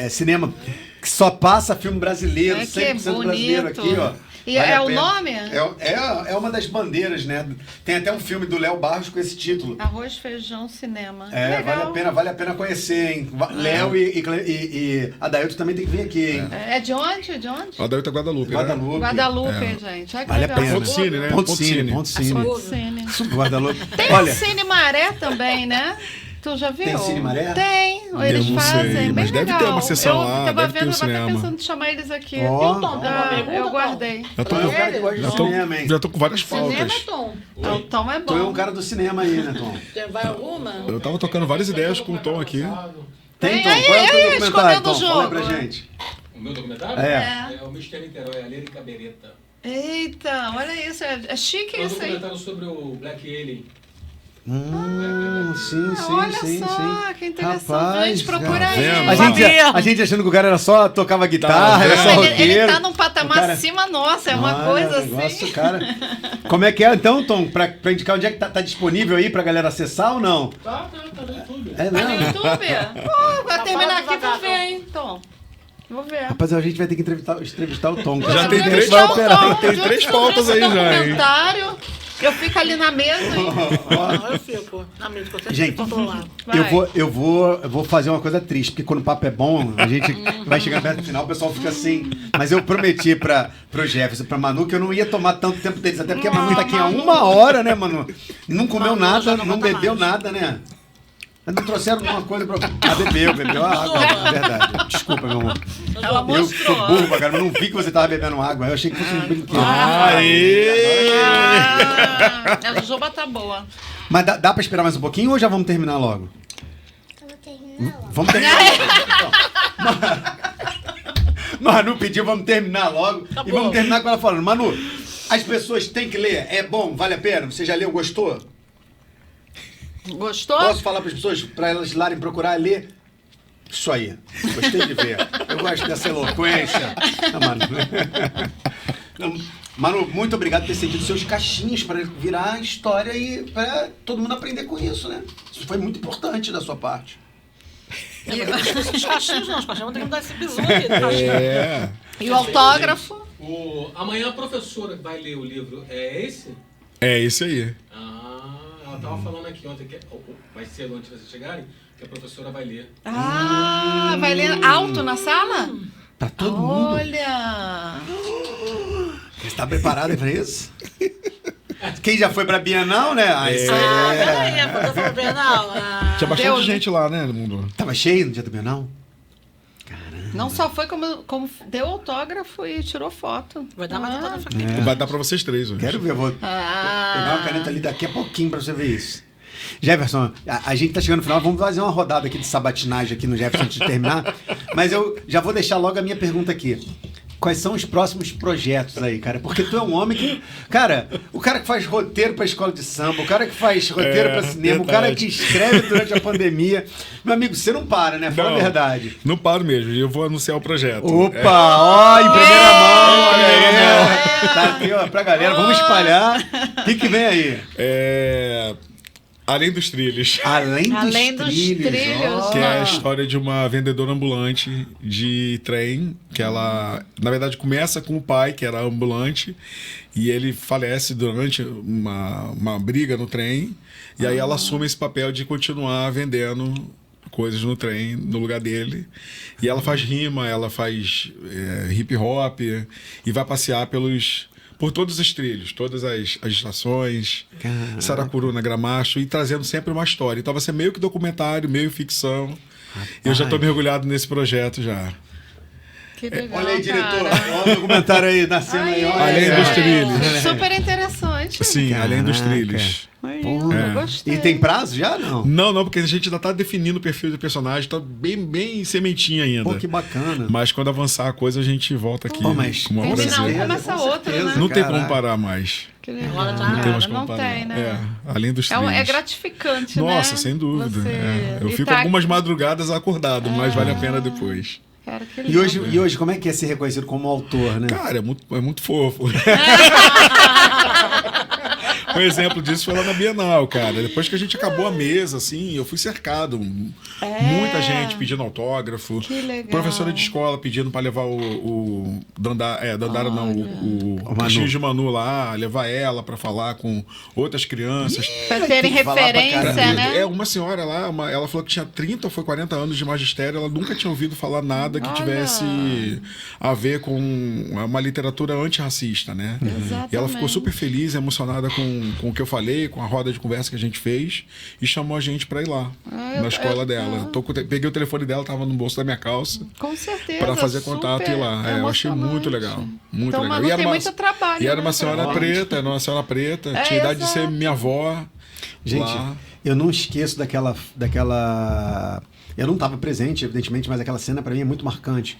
Speaker 1: cinema que só passa filme brasileiro,
Speaker 5: É, que
Speaker 1: 100% brasileiro
Speaker 5: bonito.
Speaker 1: aqui, ó.
Speaker 5: E
Speaker 1: Vale
Speaker 5: é
Speaker 1: a
Speaker 5: o
Speaker 1: pena.
Speaker 5: nome?
Speaker 1: É uma das bandeiras, né? Tem até um filme do Léo Barros com esse título.
Speaker 5: Arroz, feijão, cinema.
Speaker 1: É,
Speaker 5: Legal.
Speaker 1: vale a pena conhecer, hein? Léo e Adailton também tem que vir aqui, hein?
Speaker 5: É de onde? De onde?
Speaker 2: A Dailton Guadalupe, né?
Speaker 1: Guadalupe.
Speaker 5: Guadalupe, gente. Ai, que
Speaker 1: Vale a
Speaker 5: legal.
Speaker 1: pena.
Speaker 2: Ponto Cine, né?
Speaker 1: Ponto Cine.
Speaker 5: Ponto Cine.
Speaker 1: Guadalupe.
Speaker 5: Tem
Speaker 1: Olha,
Speaker 5: o Cine Maré também, né? Tu já viu?
Speaker 1: Tem Cine Maré?
Speaker 5: Tem. Eles
Speaker 2: não
Speaker 5: fazem.
Speaker 2: sei,
Speaker 5: bem
Speaker 2: mas deve
Speaker 5: legal.
Speaker 2: ter uma sessão lá,
Speaker 5: Eu tava
Speaker 2: deve ter
Speaker 5: vendo,
Speaker 2: um
Speaker 5: eu tava até
Speaker 2: cinema.
Speaker 5: pensando em chamar eles aqui.
Speaker 1: Ó.
Speaker 3: E o Tom, tem uma pergunta,
Speaker 5: Eu
Speaker 3: Tom?
Speaker 5: guardei.
Speaker 2: Já tô,
Speaker 1: é um cara que gosta de cinema, hein?
Speaker 2: já tô com várias
Speaker 3: Cinema,
Speaker 2: pautas.
Speaker 3: Tom?
Speaker 5: O Tom é
Speaker 1: Tu é
Speaker 5: bom.
Speaker 1: um cara do cinema aí, né, Tom?
Speaker 3: Vai alguma?
Speaker 2: Eu tava tocando várias ideias com o Tom aqui.
Speaker 1: Tem, Tom?
Speaker 5: Aí,
Speaker 1: Qual é o teu
Speaker 5: aí,
Speaker 1: documentário,
Speaker 5: escondendo
Speaker 1: Tom?
Speaker 5: o
Speaker 1: Fala aí
Speaker 5: jogo.
Speaker 1: pra gente.
Speaker 7: O meu documentário?
Speaker 1: É.
Speaker 7: É o Mistério Niterói, a Lyrica Beretta.
Speaker 5: Eita, olha isso. É chique
Speaker 7: É um
Speaker 5: isso aí.
Speaker 7: documentário sobre o Black Alien.
Speaker 5: Olha
Speaker 1: sim.
Speaker 5: só, que interessante.
Speaker 1: Rapaz,
Speaker 5: Gente, procura
Speaker 2: tá
Speaker 5: aí.
Speaker 2: vendo?
Speaker 1: A gente achando que o cara era só tocava guitarra, era
Speaker 2: vendo?
Speaker 1: só
Speaker 5: Não,
Speaker 1: roqueiro.
Speaker 5: ele tá num patamar
Speaker 1: O cara-
Speaker 5: acima nossa, é uma
Speaker 1: Olha,
Speaker 5: coisa
Speaker 1: negócio,
Speaker 5: assim.
Speaker 1: cara. Como é que é então, Tom? Pra indicar onde é que tá disponível aí pra galera acessar ou não?
Speaker 7: Tá no YouTube.
Speaker 1: É
Speaker 5: Tá no
Speaker 1: mesmo?
Speaker 5: YouTube? Vai terminar aqui,
Speaker 3: devagar,
Speaker 5: vou ver, hein, Tom. Vou ver.
Speaker 1: Rapaz, a gente vai ter que entrevistar o Tom.
Speaker 2: Já
Speaker 1: cara.
Speaker 2: tem
Speaker 1: A gente
Speaker 2: três
Speaker 1: vai
Speaker 2: pautas.
Speaker 1: operar.
Speaker 2: Tem três pautas aí já, hein?
Speaker 5: Documentário. Eu fico ali na mesa, hein?
Speaker 3: Não, eu fico. Na mesa que eu tenho que
Speaker 1: Gente,
Speaker 3: controlar.
Speaker 5: Vai.
Speaker 1: eu vou fazer uma coisa triste, porque quando o papo é bom, a gente vai chegar perto do final, o pessoal fica assim. Mas eu prometi pro Jefferson, pra Manu, que eu não ia tomar tanto tempo deles, até porque a Manu tá aqui há 1 hora, né, Manu? E não comeu
Speaker 3: Manu
Speaker 1: nada,
Speaker 3: já não
Speaker 1: não
Speaker 3: aguenta
Speaker 1: bebeu
Speaker 3: mais.
Speaker 1: nada, né? Mas não trouxeram alguma coisa pra. Ah, bebeu a água, é verdade. Desculpa, meu amor.
Speaker 5: Ela
Speaker 1: Eu
Speaker 5: mostrou.
Speaker 1: sou burro, cara, eu não vi que você tava bebendo água, eu achei que fosse um brinquedo.
Speaker 2: Aê!
Speaker 5: A joba tá boa.
Speaker 1: Mas dá pra esperar mais um pouquinho ou já vamos terminar logo?
Speaker 6: Eu vou terminar logo.
Speaker 1: Vamos terminar logo. Manu pediu, vamos terminar logo. E vamos terminar com ela falando, Manu, as pessoas têm que ler, é bom, vale a pena? Você já leu, gostou?
Speaker 5: Gostou?
Speaker 1: Posso falar para as pessoas, para elas ir lá e procurar ler? Isso aí, gostei de ver. Eu gosto dessa eloquência. Não, Manu. Não, Manu, muito obrigado por ter cedido seus cachinhos para virar história e para todo mundo aprender com isso, né? Isso foi muito importante da sua parte.
Speaker 3: Os cachinhos não, os cachinhos vão ter que dar esse bisu aqui. do cachinho.
Speaker 2: É.
Speaker 5: E o autógrafo?
Speaker 7: Amanhã a professora que vai ler o livro é esse?
Speaker 2: É isso aí.
Speaker 7: Ela tava falando aqui ontem, mais cedo antes de vocês chegarem, que a professora vai ler.
Speaker 5: Ah, vai ler alto na sala?
Speaker 1: Para todo mundo.
Speaker 5: Olha!
Speaker 1: Você está preparado para isso? Quem já foi para Bienal, né? Ah, isso aí.
Speaker 3: Peraí, a foto foi Bernal.
Speaker 2: Tinha bastante
Speaker 5: Deu, né?
Speaker 2: gente lá, né, no mundo.
Speaker 1: Tava cheio no dia do Bienal?
Speaker 5: Não só foi como deu autógrafo e tirou foto.
Speaker 3: Vai dar uma foto aqui.
Speaker 1: É.
Speaker 2: Vai dar pra vocês três hoje.
Speaker 1: Quero ver, eu vou pegar uma caneta
Speaker 5: Ah,
Speaker 1: ali daqui a pouquinho pra você ver isso. Jefferson, a gente tá chegando no final, vamos fazer uma rodada aqui de sabatinagem aqui no Jefferson antes de terminar. Mas eu já vou deixar logo a minha pergunta aqui. Quais são os próximos projetos aí, cara? Porque tu é um homem que... Cara, o cara que faz roteiro pra escola de samba, o cara que faz roteiro pra cinema, o cara que escreve durante a pandemia. Meu amigo, você não para, né? Fala a verdade.
Speaker 2: Não paro mesmo, eu vou anunciar o projeto.
Speaker 1: Opa, ó, em primeira mão, olha aí. Tá aqui, ó, pra galera, vamos espalhar. O que vem aí?
Speaker 2: Além dos Trilhos.
Speaker 5: Além dos trilhos.
Speaker 1: ó.
Speaker 2: Que é a história de uma vendedora ambulante de trem, que ela, na verdade, começa com o pai, que era ambulante, e ele falece durante uma briga no trem, e aí ela assume esse papel de continuar vendendo coisas no trem, no lugar dele. E ela faz rima, ela faz hip hop, e vai passear por todos os trilhos, todas as estações,
Speaker 1: Caraca.
Speaker 2: Saracuruna, Gramacho, e trazendo sempre uma história. Então vai ser meio que documentário, meio ficção. Eu já estou mergulhado nesse projeto já.
Speaker 5: Que legal,
Speaker 1: Olha aí, diretor.
Speaker 5: cara.
Speaker 1: Olha o documentário aí nascendo aí. Olha
Speaker 2: Além
Speaker 1: aí.
Speaker 2: dos trilhos.
Speaker 5: Super interessante.
Speaker 2: Sim, além dos
Speaker 1: Caraca.
Speaker 2: trilhos.
Speaker 5: Porra,
Speaker 2: É.
Speaker 5: gostei.
Speaker 1: E tem prazo já, não?
Speaker 2: Não, porque a gente ainda está definindo o perfil do personagem, está bem sementinha ainda.
Speaker 1: Pô, que bacana.
Speaker 2: Mas quando avançar a coisa, a gente volta aqui
Speaker 1: Pô, mas
Speaker 2: com uma
Speaker 5: Termina
Speaker 2: obra
Speaker 5: um,
Speaker 2: assim.
Speaker 5: começa
Speaker 1: com
Speaker 5: outro,
Speaker 1: certeza.
Speaker 5: né?
Speaker 2: Não tem como
Speaker 1: Caraca.
Speaker 2: parar mais.
Speaker 5: Que legal.
Speaker 3: Agora tá-
Speaker 2: Não tem mais
Speaker 5: Não
Speaker 2: como parar.
Speaker 5: tem, né?
Speaker 2: Além dos trilhos.
Speaker 5: É gratificante, né?
Speaker 2: Nossa, sem dúvida.
Speaker 5: Você-
Speaker 2: Eu
Speaker 5: e
Speaker 2: fico
Speaker 5: tá-
Speaker 2: algumas madrugadas acordado, mas vale a pena depois.
Speaker 5: Cara, que
Speaker 1: E
Speaker 5: legal.
Speaker 1: hoje, como é que é ser reconhecido como autor, né?
Speaker 2: Cara, é muito fofo. Um exemplo disso foi lá na Bienal, cara. Depois que a gente acabou a mesa, assim, eu fui cercado. Muita gente pedindo autógrafo.
Speaker 5: Que legal.
Speaker 2: Professora de escola pedindo para levar o Dandara não, o Manu. De Manu lá, levar ela para falar com outras crianças.
Speaker 5: Pra terem referência, né?
Speaker 2: Uma senhora lá, ela falou que tinha 30 ou foi 40 anos de magistério, ela nunca tinha ouvido falar nada que tivesse a ver com uma literatura antirracista, né?
Speaker 5: Exatamente.
Speaker 2: E ela ficou super feliz, emocionada com o que eu falei, com a roda de conversa que a gente fez, e chamou a gente para ir lá, na escola dela. Peguei o telefone dela, tava no bolso da minha calça.
Speaker 5: Com certeza.
Speaker 2: Para fazer contato e ir lá. Eu achei muito legal. Muito
Speaker 5: então,
Speaker 2: legal.
Speaker 5: Manu tem muito trabalho.
Speaker 2: E era uma senhora preta, tinha idade de ser minha avó.
Speaker 1: Gente,
Speaker 2: lá.
Speaker 1: eu não esqueço daquela. Eu não estava presente, evidentemente, mas aquela cena para mim é muito marcante.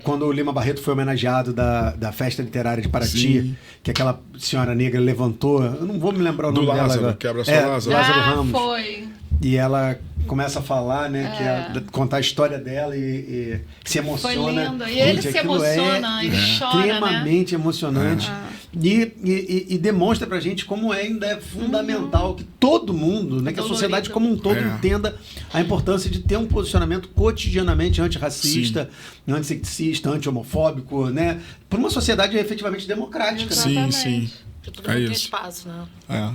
Speaker 1: Quando o Lima Barreto foi homenageado da Festa Literária de Paraty,
Speaker 2: Sim.
Speaker 1: que aquela senhora negra levantou, eu não vou me lembrar o nome dela agora.
Speaker 2: Que abraçou Lázaro.
Speaker 1: Lázaro Ramos.
Speaker 5: Foi.
Speaker 1: E ela começa a falar, né? Contar a história dela e se emociona.
Speaker 5: Foi lindo. E
Speaker 1: Gente,
Speaker 5: ele se
Speaker 1: aquilo
Speaker 5: emociona, ele chora,
Speaker 1: extremamente emocionante. E demonstra pra gente como ainda é fundamental que todo mundo, né, que a sociedade como um todo entenda a importância de ter um posicionamento cotidianamente antirracista, antissexista, anti-homofóbico, né? Por uma sociedade efetivamente democrática.
Speaker 5: Exatamente.
Speaker 2: Sim.
Speaker 3: Que todo mundo tem espaço, né?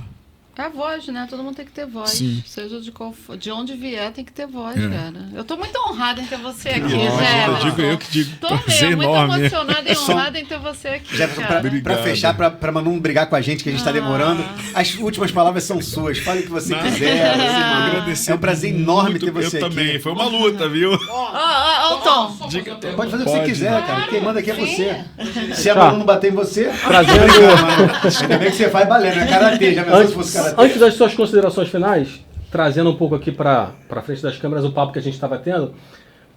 Speaker 5: É a voz, né? Todo mundo tem que ter voz.
Speaker 2: Sim.
Speaker 5: Seja de onde vier, tem que ter voz, cara. Eu tô muito honrada em ter você aqui,
Speaker 2: Nossa,
Speaker 5: Jefferson.
Speaker 2: eu que digo.
Speaker 5: Tô
Speaker 2: Prazer
Speaker 5: mesmo, muito
Speaker 2: enorme.
Speaker 5: emocionada e honrada em ter você aqui,
Speaker 1: Jefferson,
Speaker 5: cara.
Speaker 1: pra fechar, pra Manu não brigar com a gente, que a gente tá demorando, as últimas palavras são suas. Fale o que você quiser.
Speaker 2: Agradecer.
Speaker 1: É um prazer enorme ter você
Speaker 2: eu
Speaker 1: aqui.
Speaker 2: também. Foi uma luta, viu?
Speaker 5: Ó, o Tom.
Speaker 1: Pode fazer o que você quiser, cara. Quem manda aqui é você. Se a
Speaker 8: Tá.
Speaker 1: Manu não bater em você,
Speaker 8: Trazendo-
Speaker 1: ainda bem que você faz balé, não é karatê. Já pensou se fosse karatê?
Speaker 8: Antes das suas considerações finais, trazendo um pouco aqui para frente das câmeras o papo que a gente estava tendo,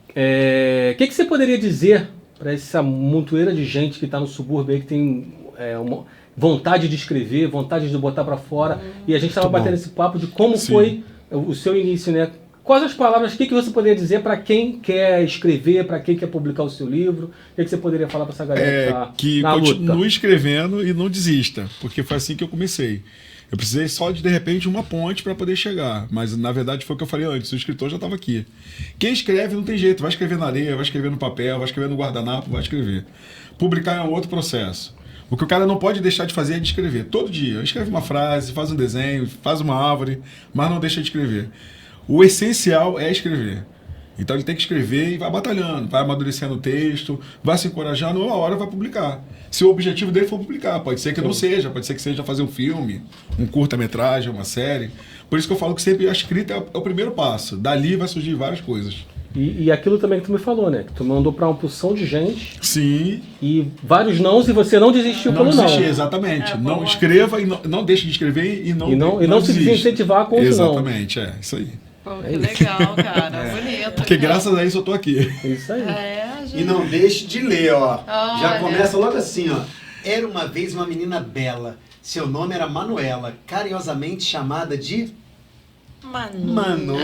Speaker 8: o que você poderia dizer para essa montoeira de gente que está no subúrbio aí, que tem uma vontade de escrever, vontade de botar para fora, e a gente estava batendo esse papo de como foi o seu início, né? Quais as palavras, o que você poderia dizer para quem quer escrever, para quem quer publicar o seu livro? O que você poderia falar para essa galera
Speaker 2: Que
Speaker 8: na luta?
Speaker 2: continue escrevendo e não desista, porque foi assim que eu comecei. Eu precisei só de repente uma ponte para poder chegar, mas na verdade foi o que eu falei antes, o escritor já estava aqui. Quem escreve não tem jeito, vai escrever na areia, vai escrever no papel, vai escrever no guardanapo, vai escrever. Publicar é um outro processo. O que o cara não pode deixar de fazer é de escrever. Todo dia, escreve uma frase, faz um desenho, faz uma árvore, mas não deixa de escrever. O essencial é escrever. Então ele tem que escrever e vai batalhando, vai amadurecendo o texto, vai se encorajando, uma hora vai publicar. Se o objetivo dele for publicar, pode ser que não seja, pode ser que seja fazer um filme, um curta-metragem, uma série. Por isso que eu falo que sempre a escrita é o primeiro passo. Dali vai surgir várias coisas.
Speaker 8: E aquilo também que tu me falou, né? Que tu mandou para uma porção de gente.
Speaker 2: Sim.
Speaker 8: E vários nãos e você não desistiu pelo não.
Speaker 2: Desistir, exatamente. Não escreva e não deixe de escrever e não
Speaker 8: se
Speaker 2: desista.
Speaker 8: desincentivar com os não.
Speaker 2: Exatamente, isso aí.
Speaker 5: Pô, que legal, cara. Bonito.
Speaker 2: Porque graças a isso eu tô aqui.
Speaker 8: É isso aí.
Speaker 1: E não deixe de ler, ó. Já
Speaker 5: Olha.
Speaker 1: começa logo assim, ó. Era uma vez uma menina bela. Seu nome era Manuela, carinhosamente chamada de
Speaker 3: Manu.
Speaker 1: Manu.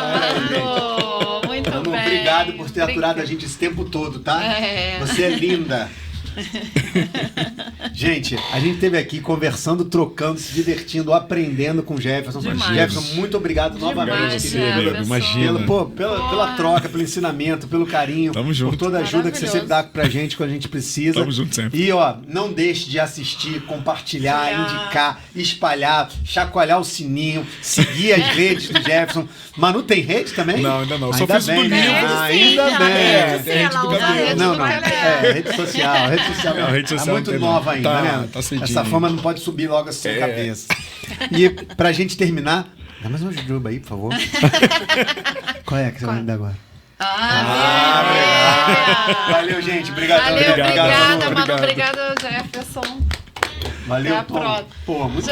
Speaker 5: Manu, muito
Speaker 1: Manu,
Speaker 5: bem.
Speaker 1: obrigado por ter aturado a gente esse tempo todo, tá? Você é linda. Gente, a gente esteve aqui conversando, trocando, se divertindo, aprendendo com o Jefferson.
Speaker 3: Demais.
Speaker 1: Jefferson, muito obrigado novamente. querido.
Speaker 2: Imagina.
Speaker 1: Pela troca, pelo ensinamento, pelo carinho,
Speaker 2: Tamo junto.
Speaker 1: por toda a ajuda que você sempre dá pra gente quando a gente precisa.
Speaker 2: Tamo junto sempre.
Speaker 1: E ó, não deixe de assistir, compartilhar, indicar, espalhar, chacoalhar o sininho, seguir as redes do Jefferson. Manu tem rede também?
Speaker 2: Não, ainda não. Só
Speaker 1: Ainda
Speaker 2: fiz o do
Speaker 1: bem,
Speaker 2: livro.
Speaker 1: né? Ainda bem.
Speaker 3: Sim, ela usa a rede
Speaker 1: Não,
Speaker 3: do
Speaker 1: não.
Speaker 3: Gabriel.
Speaker 1: Rede social. Rede social,
Speaker 2: Não, rede social
Speaker 1: tá muito
Speaker 2: não tem,
Speaker 1: nova
Speaker 2: não.
Speaker 1: ainda,
Speaker 2: Tá,
Speaker 1: né?
Speaker 2: tá cedinho.
Speaker 1: Essa fama não pode subir logo assim na cabeça. E pra gente terminar, dá mais uma jujuba aí, por favor. Qual é que você vai me dar agora? Valeu, gente. Obrigado.
Speaker 5: Valeu, obrigada,
Speaker 2: Manu.
Speaker 5: Manu. Obrigada, Jefferson.
Speaker 1: Valeu,
Speaker 5: Até a
Speaker 1: Tom.
Speaker 5: próxima.
Speaker 1: Pô, muito